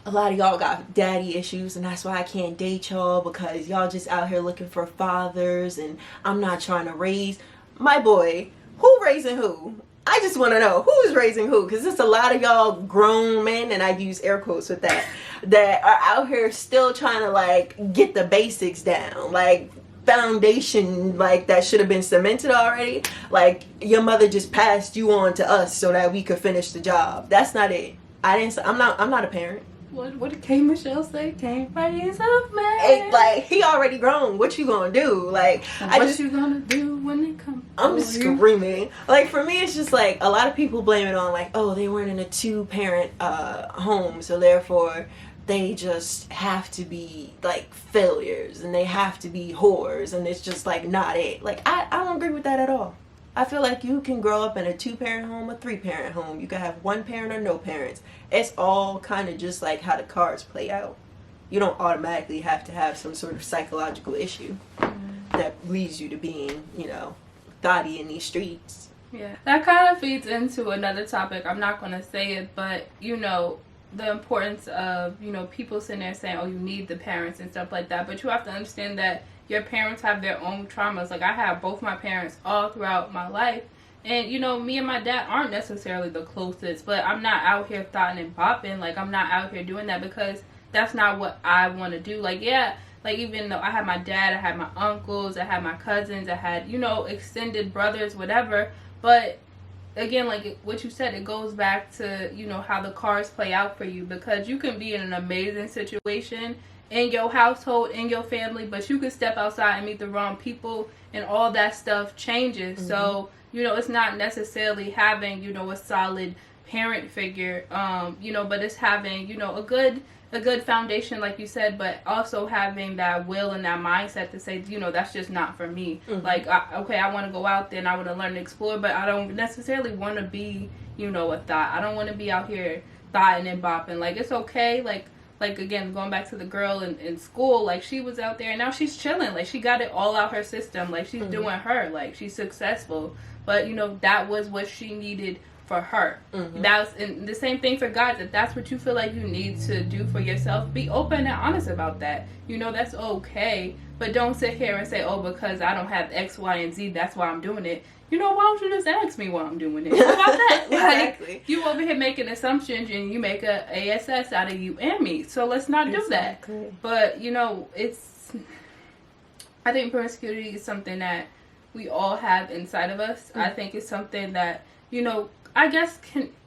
a lot of y'all got daddy issues, and that's why I can't date y'all, because y'all just out here looking for fathers, and I'm not trying to raise. My boy, who raising who? I just want to know who's raising who, because there's a lot of y'all grown men, and I use air quotes with that are out here still trying to, like, get the basics down, like, foundation, like, that should have been cemented already. Like, your mother just passed you on to us so that we could finish the job. That's not it. I'm not a parent. What did K. Michelle say? Can't raise up, man. Like, he already grown. What you gonna do? Like, what you gonna do when they come? I'm screaming. Like, for me, it's just like a lot of people blame it on, like, oh, they weren't in a 2-parent home, so therefore they just have to be, like, failures and they have to be whores, and it's just, like, not it. Like, I don't agree with that at all. I feel like you can grow up in a 2-parent home, a 3-parent home. You can have 1 parent or no parents. It's all kind of just like how the cards play out. you don't automatically have to have some sort of psychological issue that leads you to being, you know, thotty in these streets. Yeah, that kind of feeds into another topic. I'm not going to say it, but, you know, the importance of, you know, people sitting there saying, oh, you need the parents and stuff like that. But you have to understand that your parents have their own traumas. Like, I have both my parents all throughout my life. And, you know, me and my dad aren't necessarily the closest. But I'm not out here thotting and bopping. Like, I'm not out here doing that because that's not what I want to do. Like, yeah, like, even though I had my dad, I had my uncles, I had my cousins, I had, you know, extended brothers, whatever. But again, like what you said, it goes back to, you know, how the cards play out for you, because you can be in an amazing situation in your household, in your family, but you could step outside and meet the wrong people and all that stuff changes. Mm-hmm. So, you know, it's not necessarily having, you know, a solid parent figure, you know, but it's having, you know, a good foundation, like you said, but also having that will and that mindset to say, you know, that's just not for me. Mm-hmm. Like, I want to go out there and I want to learn and explore, but I don't necessarily want to be, you know, a thot. I don't want to be out here thotting and bopping. Like, it's okay. Like again, going back to the girl in school, like, she was out there and now she's chilling. Like, she got it all out her system. Like, she's doing her. Like, she's successful. But, you know, that was what she needed for her. Mm-hmm. And the same thing for guys. If that's what you feel like you need to do for yourself, be open and honest about that. You know, that's okay. But don't sit here and say, oh, because I don't have X, Y, and Z, that's why I'm doing it. You know, why don't you just ask me why I'm doing it? How about that? Exactly. Like, you over here making assumptions and you make a ASS out of you and me. So let's not do that. But, you know, I think promiscuity is something that we all have inside of us. Mm-hmm. I think it's something that, you know, I guess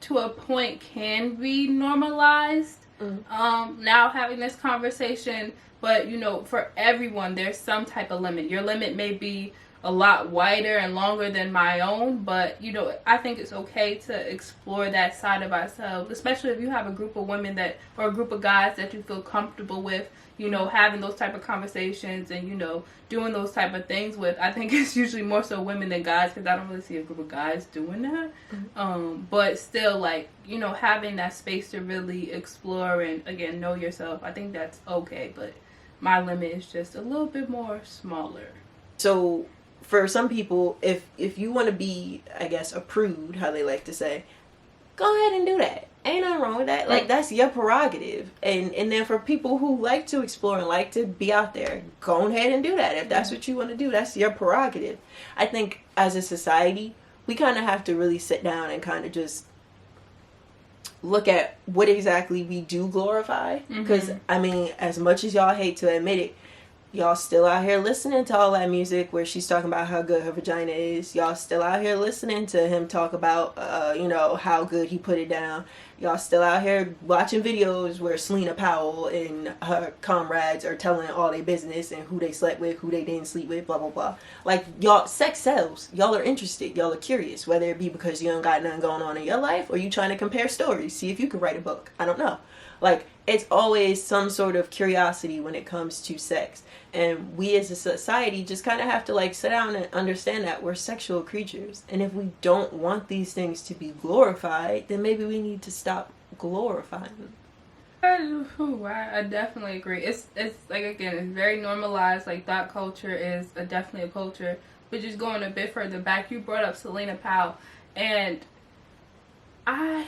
to a point can be normalized. Mm-hmm. Now having this conversation, but, you know, for everyone there's some type of limit. Your limit may be a lot wider and longer than my own, but, you know, I think it's okay to explore that side of ourselves, especially if you have a group of women or a group of guys that you feel comfortable with, you know, having those type of conversations and, you know, doing those type of things with. I think it's usually more so women than guys, because I don't really see a group of guys doing that. Mm-hmm. But still, like, you know, having that space to really explore and, again, know yourself, I think that's okay. But my limit is just a little bit more smaller. So for some people, if you want to be, I guess, a prude, how they like to say, go ahead and do that. Ain't nothing wrong with that. Like, that's your prerogative. And then for people who like to explore and like to be out there, go ahead and do that. If that's what you want to do, that's your prerogative. I think as a society, we kind of have to really sit down and kind of just look at what exactly we do glorify. Because, I mean, as much as y'all hate to admit it, y'all still out here listening to all that music where she's talking about how good her vagina is. Y'all still out here listening to him talk about, you know, how good he put it down. Y'all still out here watching videos where Selena Powell and her comrades are telling all their business and who they slept with, who they didn't sleep with, blah, blah, blah. Like, y'all, sex sells. Y'all are interested. Y'all are curious, whether it be because you don't got nothing going on in your life or you trying to compare stories, see if you can write a book. I don't know. Like, it's always some sort of curiosity when it comes to sex. And we as a society just kind of have to, like, sit down and understand that we're sexual creatures. And if we don't want these things to be glorified, then maybe we need to stop glorifying them. I definitely agree. It's like, again, it's very normalized. Like, thot culture is definitely a culture. But just going a bit further back, you brought up Selena Powell. And I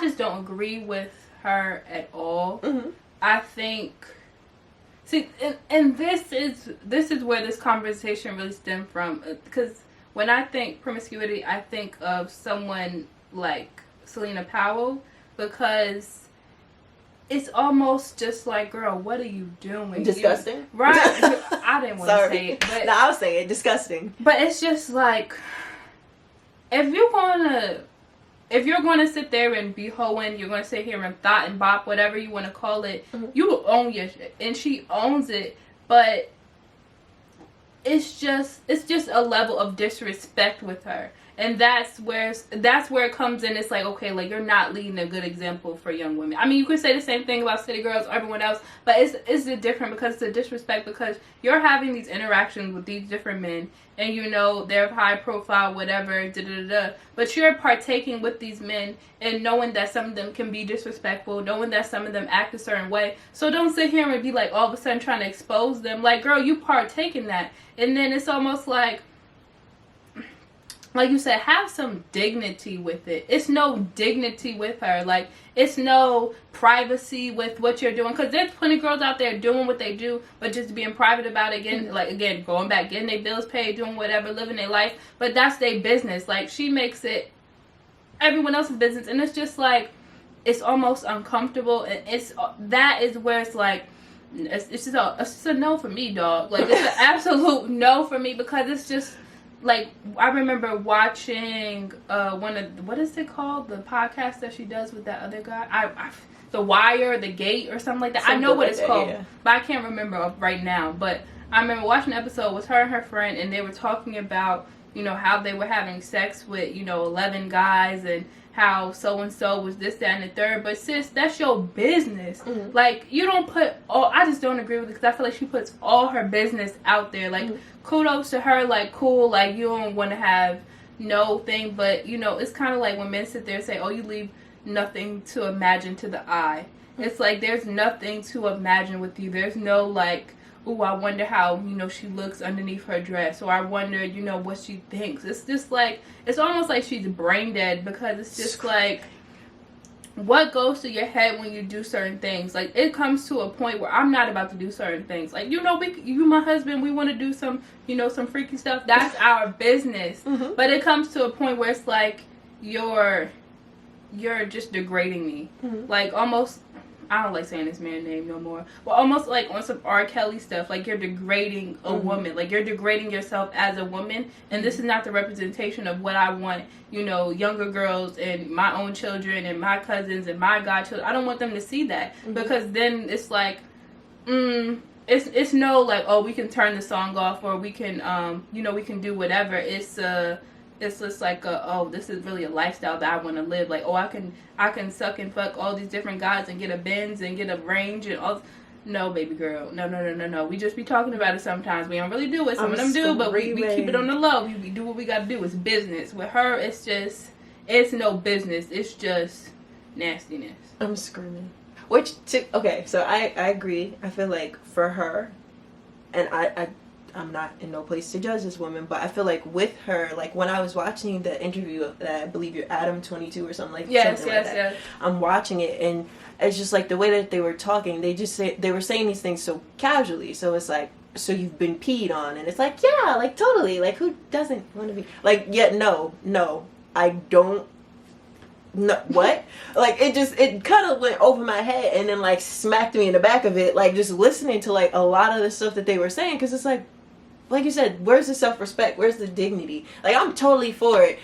just don't agree with her at all. Mm-hmm. I think... See, and this is where this conversation really stemmed from, because when I think promiscuity, I think of someone like Selena Powell, because it's almost just like, girl, what are you doing? Disgusting. Right. I didn't want to say it. But, no, I'll say it. Disgusting. But it's just like, if you're going to sit there and be hoeing, you're going to sit here and thot and bop, whatever you want to call it, you own your shit. And she owns it, but it's just a level of disrespect with her. And that's where it comes in. It's like, okay, like, you're not leading a good example for young women. I mean, you could say the same thing about city girls or everyone else, but it's different because it's a disrespect, because you're having these interactions with these different men, and you know they're high profile, whatever, but you're partaking with these men and knowing that some of them can be disrespectful, knowing that some of them act a certain way. So don't sit here and be like all of a sudden trying to expose them. Like, girl, you partake in that. And then it's almost like you said, have some dignity with it. It's no dignity with her. Like, it's no privacy with what you're doing. Because there's plenty of girls out there doing what they do, but just being private about it. Again, going back, getting their bills paid, doing whatever, living their life. But that's their business. Like, she makes it everyone else's business. And it's just like, it's almost uncomfortable. And that is where it's like, it's just a no for me, dog. Like, it's an absolute no for me, because it's just... Like, I remember watching what is it called? The podcast that she does with that other guy? The Wire, The Gate, or something like that. I know what it's called, yeah. But I can't remember right now. But I remember watching an episode with her and her friend, and they were talking about, you know, how they were having sex with, 11 guys, and how so-and-so was this, that, and the third. But sis, that's your business. Mm-hmm. Like, you don't put I just don't agree with it, because I feel like she puts all her business out there. Like, kudos to her. Like, cool. Like, you don't want to have no thing. But, it's kind of like when men sit there and say, oh, you leave nothing to imagine to the eye. Mm-hmm. It's like, there's nothing to imagine with you. There's no, like, ooh, I wonder how, she looks underneath her dress. Or I wonder, what she thinks. It's just like, it's almost like she's brain dead, because it's just like, what goes to your head when you do certain things? Like, it comes to a point where I'm not about to do certain things. Like, you, my husband, we want to do some, some freaky stuff. That's our business. Mm-hmm. But it comes to a point where it's like, you're just degrading me. Mm-hmm. Like, almost... I don't like saying this man's name no more. But almost like on some R. Kelly stuff. Like, you're degrading a woman. Like, you're degrading yourself as a woman. And this is not the representation of what I want, younger girls and my own children and my cousins and my godchildren. I don't want them to see that. Mm-hmm. Because then it's like, it's no like, oh, we can turn the song off, or we can, we can do whatever. It's just like, this is really a lifestyle that I want to live. Like, I can suck and fuck all these different guys and get a Benz and get a range and all. No, baby girl. No. We just be talking about it sometimes. We don't really do it. Some of them do, but we keep it on the low. We do what we got to do. It's business. With her, it's no business. It's just nastiness. I'm screaming. So I agree. I feel like for her, and I'm not in no place to judge this woman, but I feel like with her, like when I was watching the interview that I believe you're Adam 22 or something like that. Yes. I'm watching it, and it's just like the way that they were talking, they were saying these things so casually. So it's like, so you've been peed on, and it's like, yeah, like totally, like who doesn't want to be like, yeah, no, I don't. No, what? Like, it kind of went over my head and then like smacked me in the back of it, like just listening to like a lot of the stuff that they were saying, because it's like you said, where's the self-respect? Where's the dignity? Like, I'm totally for it.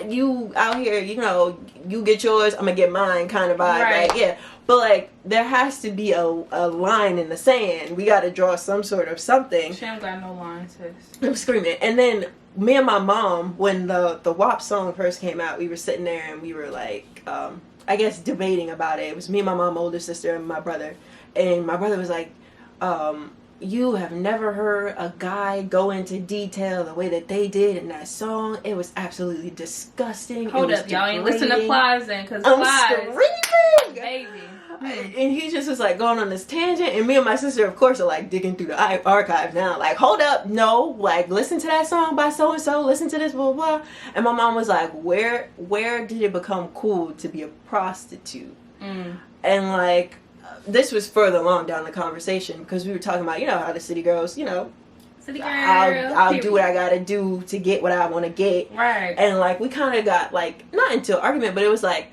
You out here, you get yours, I'm gonna get mine kind of vibe, right? Yeah. But, like, there has to be a line in the sand. We gotta draw some sort of something. She ain't got no line, sis. I'm screaming. And then, me and my mom, when the WAP song first came out, we were sitting there and we were, like, I guess debating about it. It was me and my mom, older sister, and my brother. And my brother was like, you have never heard a guy go into detail the way that they did in that song. It was absolutely disgusting. Hold up, y'all ain't listen to Plies then, because I'm Plies, screaming, baby. And he just was like going on this tangent, and me and my sister, of course, are like digging through the archives now. Like, hold up, no, like listen to that song by so and so, listen to this, blah blah blah. And my mom was like, where did it become cool to be a prostitute? And like, this was further along down the conversation, because we were talking about, how the city girls, city girl, I'll do what I gotta do to get what I want to get, right? And like, we kind of got like, not into an argument, but it was like,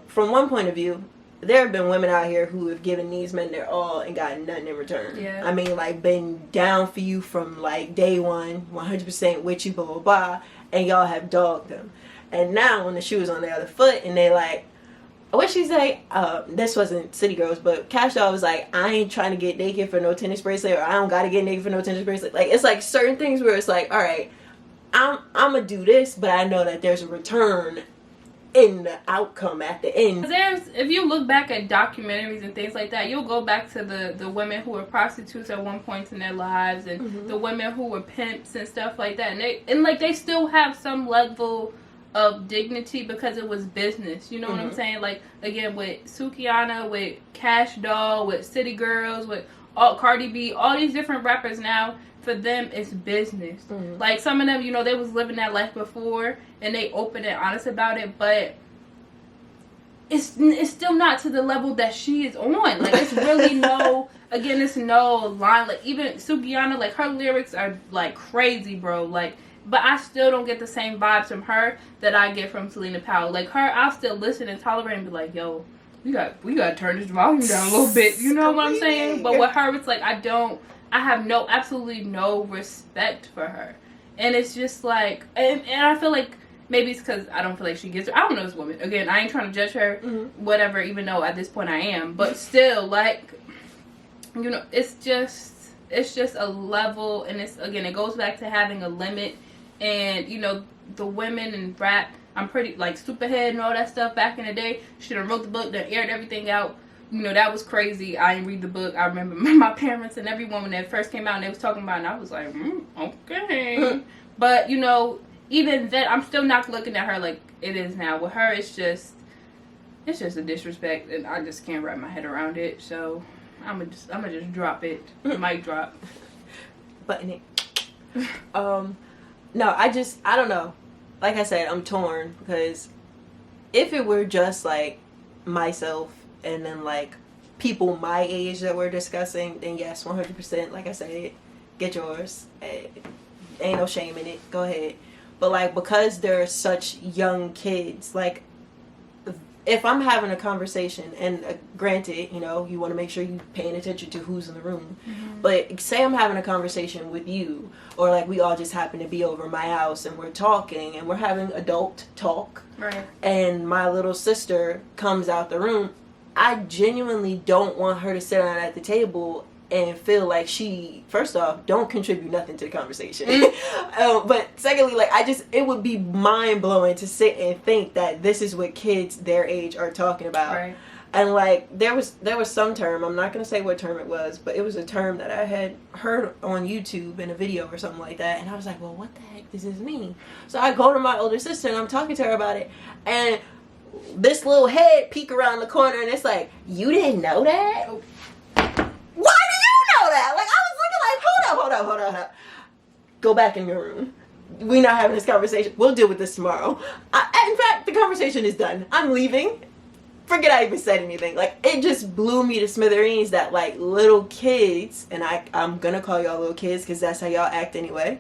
from one point of view, there have been women out here who have given these men their all and gotten nothing in return. Yeah. I mean, like, been down for you from like day one, 100% with you, blah blah blah, and y'all have dogged them. And now when the shoe is on the other foot, and they like, what she say? This wasn't City Girls, but Cash Doll was like, I ain't trying to get naked for no tennis bracelet, or I don't gotta get naked for no tennis bracelet. Like, it's like certain things where it's like, all right, I'm gonna do this, but I know that there's a return in the outcome at the end. If you look back at documentaries and things like that, you'll go back to the women who were prostitutes at one point in their lives, and the women who were pimps and stuff like that, and they still have some level of dignity because it was business. You know what I'm saying? Like, again, with Sukiana, with Cash Doll, with City Girls, with Cardi B, all these different rappers now, for them it's business. Like, some of them, you know, they was living that life before and they open and honest about it, but it's still not to the level that she is on. Like, it's really it's no line. Like, even Sukiana, like, her lyrics are like crazy, bro. Like, but I still don't get the same vibes from her that I get from Selena Powell. Like, her, I'll still listen and tolerate and be like, yo, we gotta turn this volume down a little bit. You know what I'm saying? But with her, it's like, I have absolutely no respect for her. And it's just like, and I feel like maybe it's because I don't feel like she gets her. I don't know this woman. Again, I ain't trying to judge her, whatever, even though at this point I am. But still, like, you know, it's just a level, and it goes back to having a limit. And, you know, the women in rap, I'm pretty, like, Superhead and all that stuff back in the day, she done wrote the book, done aired everything out. You know, that was crazy. I didn't read the book. I remember my parents and everyone when that first came out and they was talking about it, and I was like, okay. But, you know, even then, I'm still not looking at her like it is now. With her, it's just a disrespect, and I just can't wrap my head around it. So I'm gonna just drop it. Mic drop. Button it. No, I don't know. Like I said, I'm torn, because if it were just like myself and then like people my age that we're discussing, then yes, 100%. Like I said, get yours. Ain't no shame in it. Go ahead. But like, because they're such young kids, like, if I'm having a conversation, and granted, you know, you want to make sure you're paying attention to who's in the room, but say I'm having a conversation with you, or like we all just happen to be over my house and we're talking and we're having adult talk, right? And my little sister comes out the room, I genuinely don't want her to sit down at the table and feel like she, first off, don't contribute nothing to the conversation. But secondly, like, it would be mind-blowing to sit and think that this is what kids their age are talking about. Right. And like, there was some term, I'm not going to say what term it was, but it was a term that I had heard on YouTube in a video or something like that. And I was like, well, what the heck does this mean? So I go to my older sister and I'm talking to her about it. And this little head peek around the corner and it's like, you didn't know that? Why do you know that? Like, I was looking like, hold up. Go back in your room. We're not having this conversation. We'll deal with this tomorrow. In fact, the conversation is done. I'm leaving. Forget I even said anything. Like, it just blew me to smithereens that, like, little kids, and I'm gonna call y'all little kids because that's how y'all act anyway.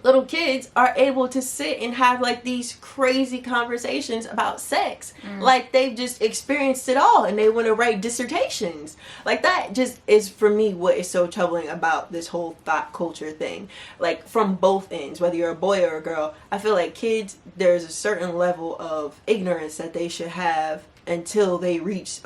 Little kids are able to sit and have like these crazy conversations about sex, like they've just experienced it all and they want to write dissertations. Like, that just is for me what is so troubling about this whole thought culture thing. Like, from both ends, whether you're a boy or a girl, I feel like kids, there's a certain level of ignorance that they should have until they reach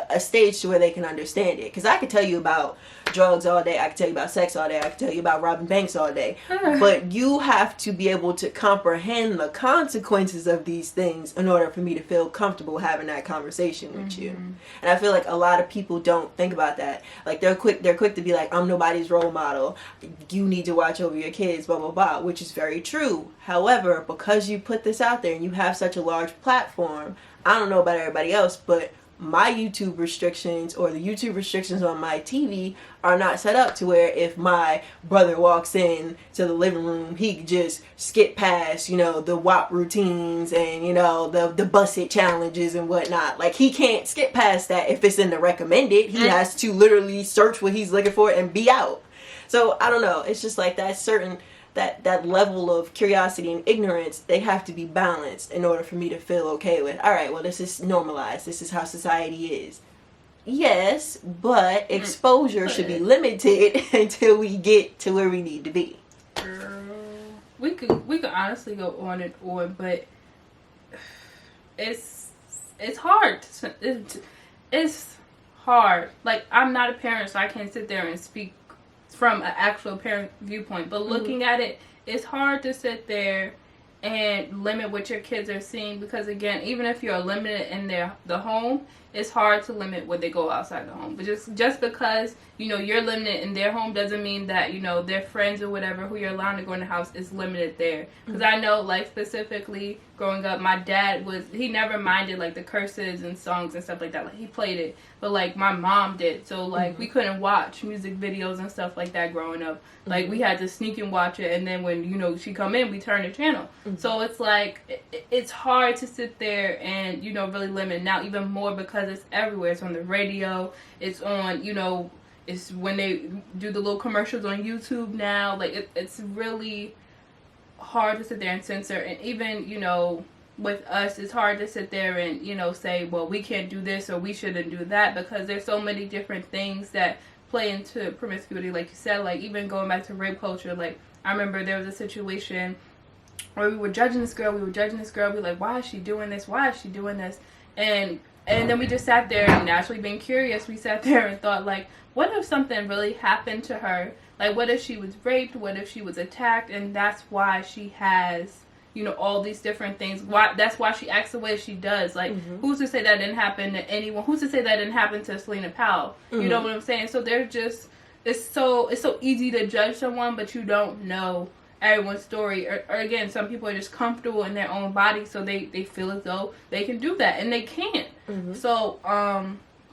a stage to where they can understand it. Because I could tell you about drugs all day, I could tell you about sex all day, I could tell you about robbing banks all day, but you have to be able to comprehend the consequences of these things in order for me to feel comfortable having that conversation with you. And I feel like a lot of people don't think about that. Like, they're quick to be like, I'm nobody's role model, you need to watch over your kids, blah blah blah, which is very true. However, because you put this out there and you have such a large platform, I don't know about everybody else, but my YouTube restrictions or the YouTube restrictions on my TV are not set up to where if my brother walks in to the living room, he could just skip past, you know, the WAP routines and, you know, the bust it challenges and whatnot. Like, he can't skip past that if it's in the recommended. He has to literally search what he's looking for and be out. So, I don't know. It's just like that certain... That level of curiosity and ignorance, they have to be balanced in order for me to feel okay with, all right, well, this is normalized. This is how society is. Yes, but exposure should be limited until we get to where we need to be. Girl, we could honestly go on and on, but it's hard. It's hard. Like, I'm not a parent, so I can't sit there and speak from an actual parent viewpoint. But looking at it, it's hard to sit there and limit what your kids are seeing, because again, even if you're limited in the home, it's hard to limit what they go outside the home. But just because, you know, you're limited in their home doesn't mean that, you know, their friends or whatever who you're allowed to go in the house is limited there. Because I know, like, specifically growing up, my dad he never minded, like, the curses and songs and stuff like that. Like, he played it. But, like, my mom did. So, like, we couldn't watch music videos and stuff like that growing up. Like, we had to sneak and watch it. And then when, you know, she come in, we turn the channel. So it's like, it's hard to sit there and, you know, really limit. Now, even more because it's everywhere. It's on the radio. It's on, you know, it's when they do the little commercials on YouTube now. Like, it's really hard to sit there and censor. And even, you know, with us, it's hard to sit there and, you know, say, well, we can't do this or we shouldn't do that, because there's so many different things that play into promiscuity. Like you said, like, even going back to rape culture, like, I remember there was a situation where we were judging this girl. We were like, why is she doing this? Why is she doing this? And then we just sat there, and naturally being curious, we sat there and thought, like, what if something really happened to her? Like, what if she was raped? What if she was attacked? And that's why she has, you know, all these different things. That's why she acts the way she does. Like, who's to say that didn't happen to anyone? Who's to say that didn't happen to Selena Powell? You know what I'm saying? So they're just, it's so easy to judge someone, but you don't know everyone's story. Or again, some people are just comfortable in their own body, so they feel as though they can do that, and they can't. So,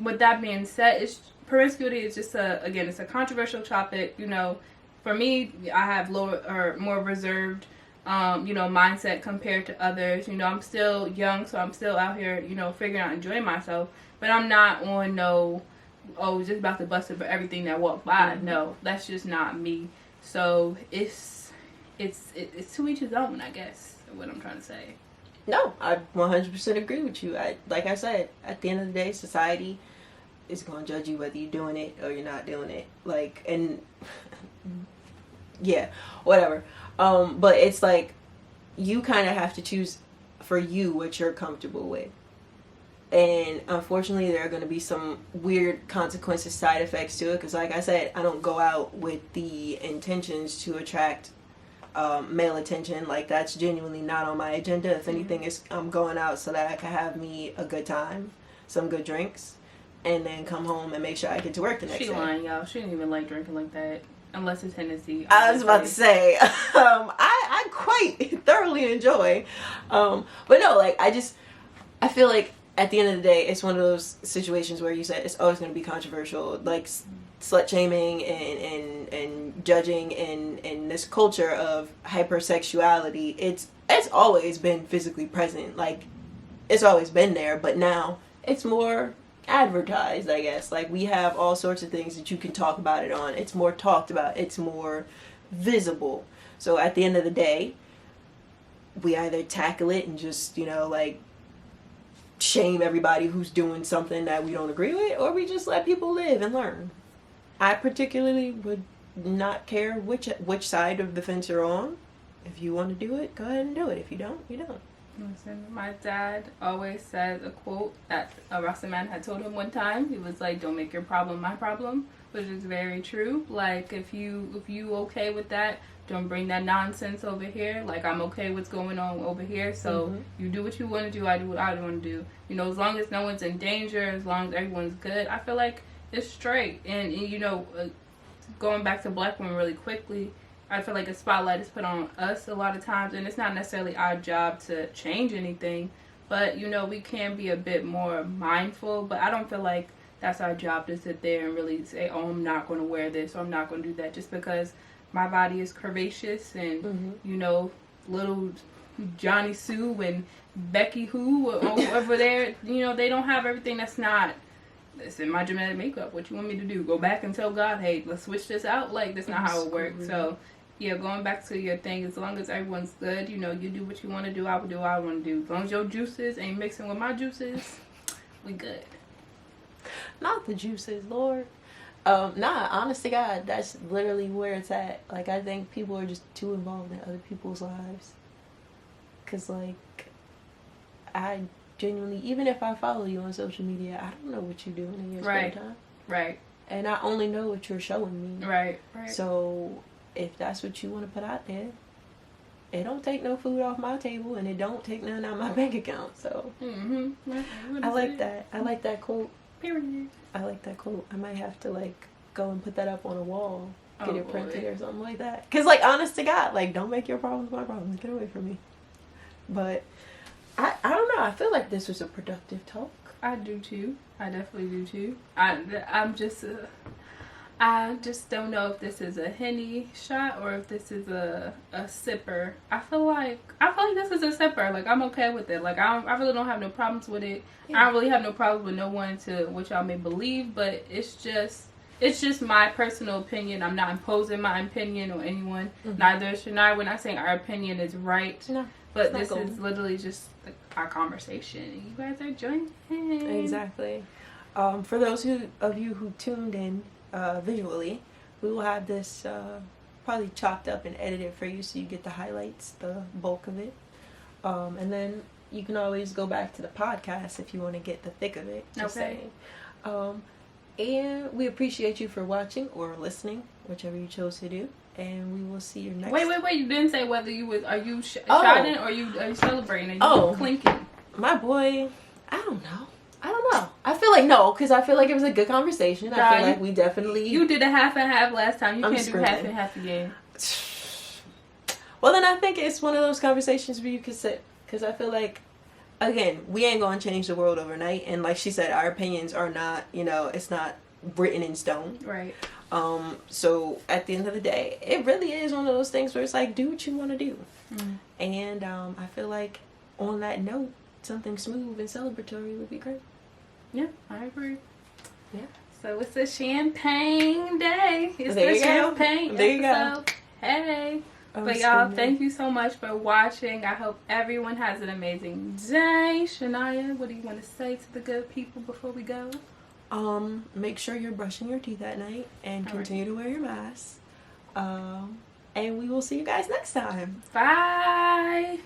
with that being said, promiscuity is just it's a controversial topic. You know, for me, I have more reserved, you know, mindset compared to others. You know, I'm still young, so I'm still out here, you know, figuring out, enjoying myself. But I'm not on just about to bust it for everything that walk by. No, that's just not me. So it's to each his own, I guess, is what I'm trying to say. No, I 100% agree with you. Like I said, at the end of the day, society is going to judge you whether you're doing it or you're not doing it. Like, and yeah, whatever. But it's like, you kind of have to choose for you what you're comfortable with. And unfortunately, there are going to be some weird consequences, side effects to it. Because like I said, I don't go out with the intentions to attract male attention. Like, that's genuinely not on my agenda. If anything, I'm going out so that I can have me a good time, some good drinks, and then come home and make sure I get to work the next day. She lying, y'all. She didn't even like drinking like that. Unless it's Hennessy. I was about to say, I quite thoroughly enjoy. But no, like, I feel like at the end of the day, it's one of those situations where you said it's always going to be controversial. Like, slut shaming and judging and this culture of hypersexuality, it's always been physically present. Like, it's always been there, but now it's more advertised, I guess. Like, we have all sorts of things that you can talk about it on. It's more talked about. It's more visible. So at the end of the day, we either tackle it and just, you know, like, shame everybody who's doing something that we don't agree with, or we just let people live and learn. I particularly would not care which side of the fence you're on. If you want to do it, go ahead and do it. If you don't, you don't. Listen, my dad always says a quote that a Rasta man had told him one time. He was like, "Don't make your problem my problem," which is very true. Like, if you okay with that, don't bring that nonsense over here. Like, I'm okay with what's going on over here. So you do what you want to do. I do what I want to do. You know, as long as no one's in danger, as long as everyone's good, I feel like it's straight. And you know, going back to black women really quickly, I feel like a spotlight is put on us a lot of times, and it's not necessarily our job to change anything, but, you know, we can be a bit more mindful, but I don't feel like that's our job to sit there and really say, oh, I'm not going to wear this, or I'm not going to do that, just because my body is curvaceous, and, you know, little Johnny Sue and Becky Who over there, you know, they don't have everything that's not, it's in my genetic makeup. What you want me to do? Go back and tell God, hey, let's switch this out? Like, that's not how it works. So, yeah, going back to your thing, as long as everyone's good, you know, you do what you want to do, I will do what I want to do. As long as your juices ain't mixing with my juices, we good. Not the juices, Lord. Honest to God, that's literally where it's at. Like, I think people are just too involved in other people's lives. Because, like, I genuinely, even if I follow you on social media, I don't know what you're doing in your spare time. Right. and I only know what you're showing me. Right. So if that's what you want to put out there, it don't take no food off my table, and it don't take none out my bank account. So I like that. I like that quote. Period. I like that quote. I might have to like go and put that up on a wall, get it printed or something like that. Cause like, honest to God, like, don't make your problems my problems. Get away from me. But I don't know. I feel like this was a productive talk. I do too. I definitely do too. I'm just I just don't know if this is a Henny shot or if this is a sipper. I feel like this is a sipper. Like, I'm okay with it. Like, I really don't have no problems with it. Yeah. I don't really have no problems with no one to what y'all may believe, but it's just my personal opinion. I'm not imposing my opinion on anyone. Mm-hmm. Neither should I. We're not saying our opinion is right. No, but this is literally just our conversation. You guys are joining. Exactly. For those of you who tuned in visually, we will have this probably chopped up and edited for you so you get the highlights, the bulk of it. And then you can always go back to the podcast if you want to get the thick of it. Just saying. And we appreciate you for watching or listening, whichever you chose to do. And we will see you next. Wait! You didn't say whether you was. Are you shouting or are you celebrating? Are you clinking? My boy, I don't know. I feel like no, because I feel like it was a good conversation. I feel like we definitely. You did a half and half last time. You can't do half and half again. Well, then I think it's one of those conversations where you could sit, because I feel like, again, we ain't gonna change the world overnight, and like she said, our opinions are not, it's not written in stone. Right. So at the end of the day, it really is one of those things where it's like, do what you want to do. Mm. And I feel like on that note, something smooth and celebratory would be great. Yeah, I agree. Yeah. So it's a champagne day. It's there the champagne there you episode. Go. Hey. But y'all, thank you so much for watching. I hope everyone has an amazing day. Shania, what do you want to say to the good people before we go? Make sure you're brushing your teeth at night and continue to wear your mask. And we will see you guys next time. Bye.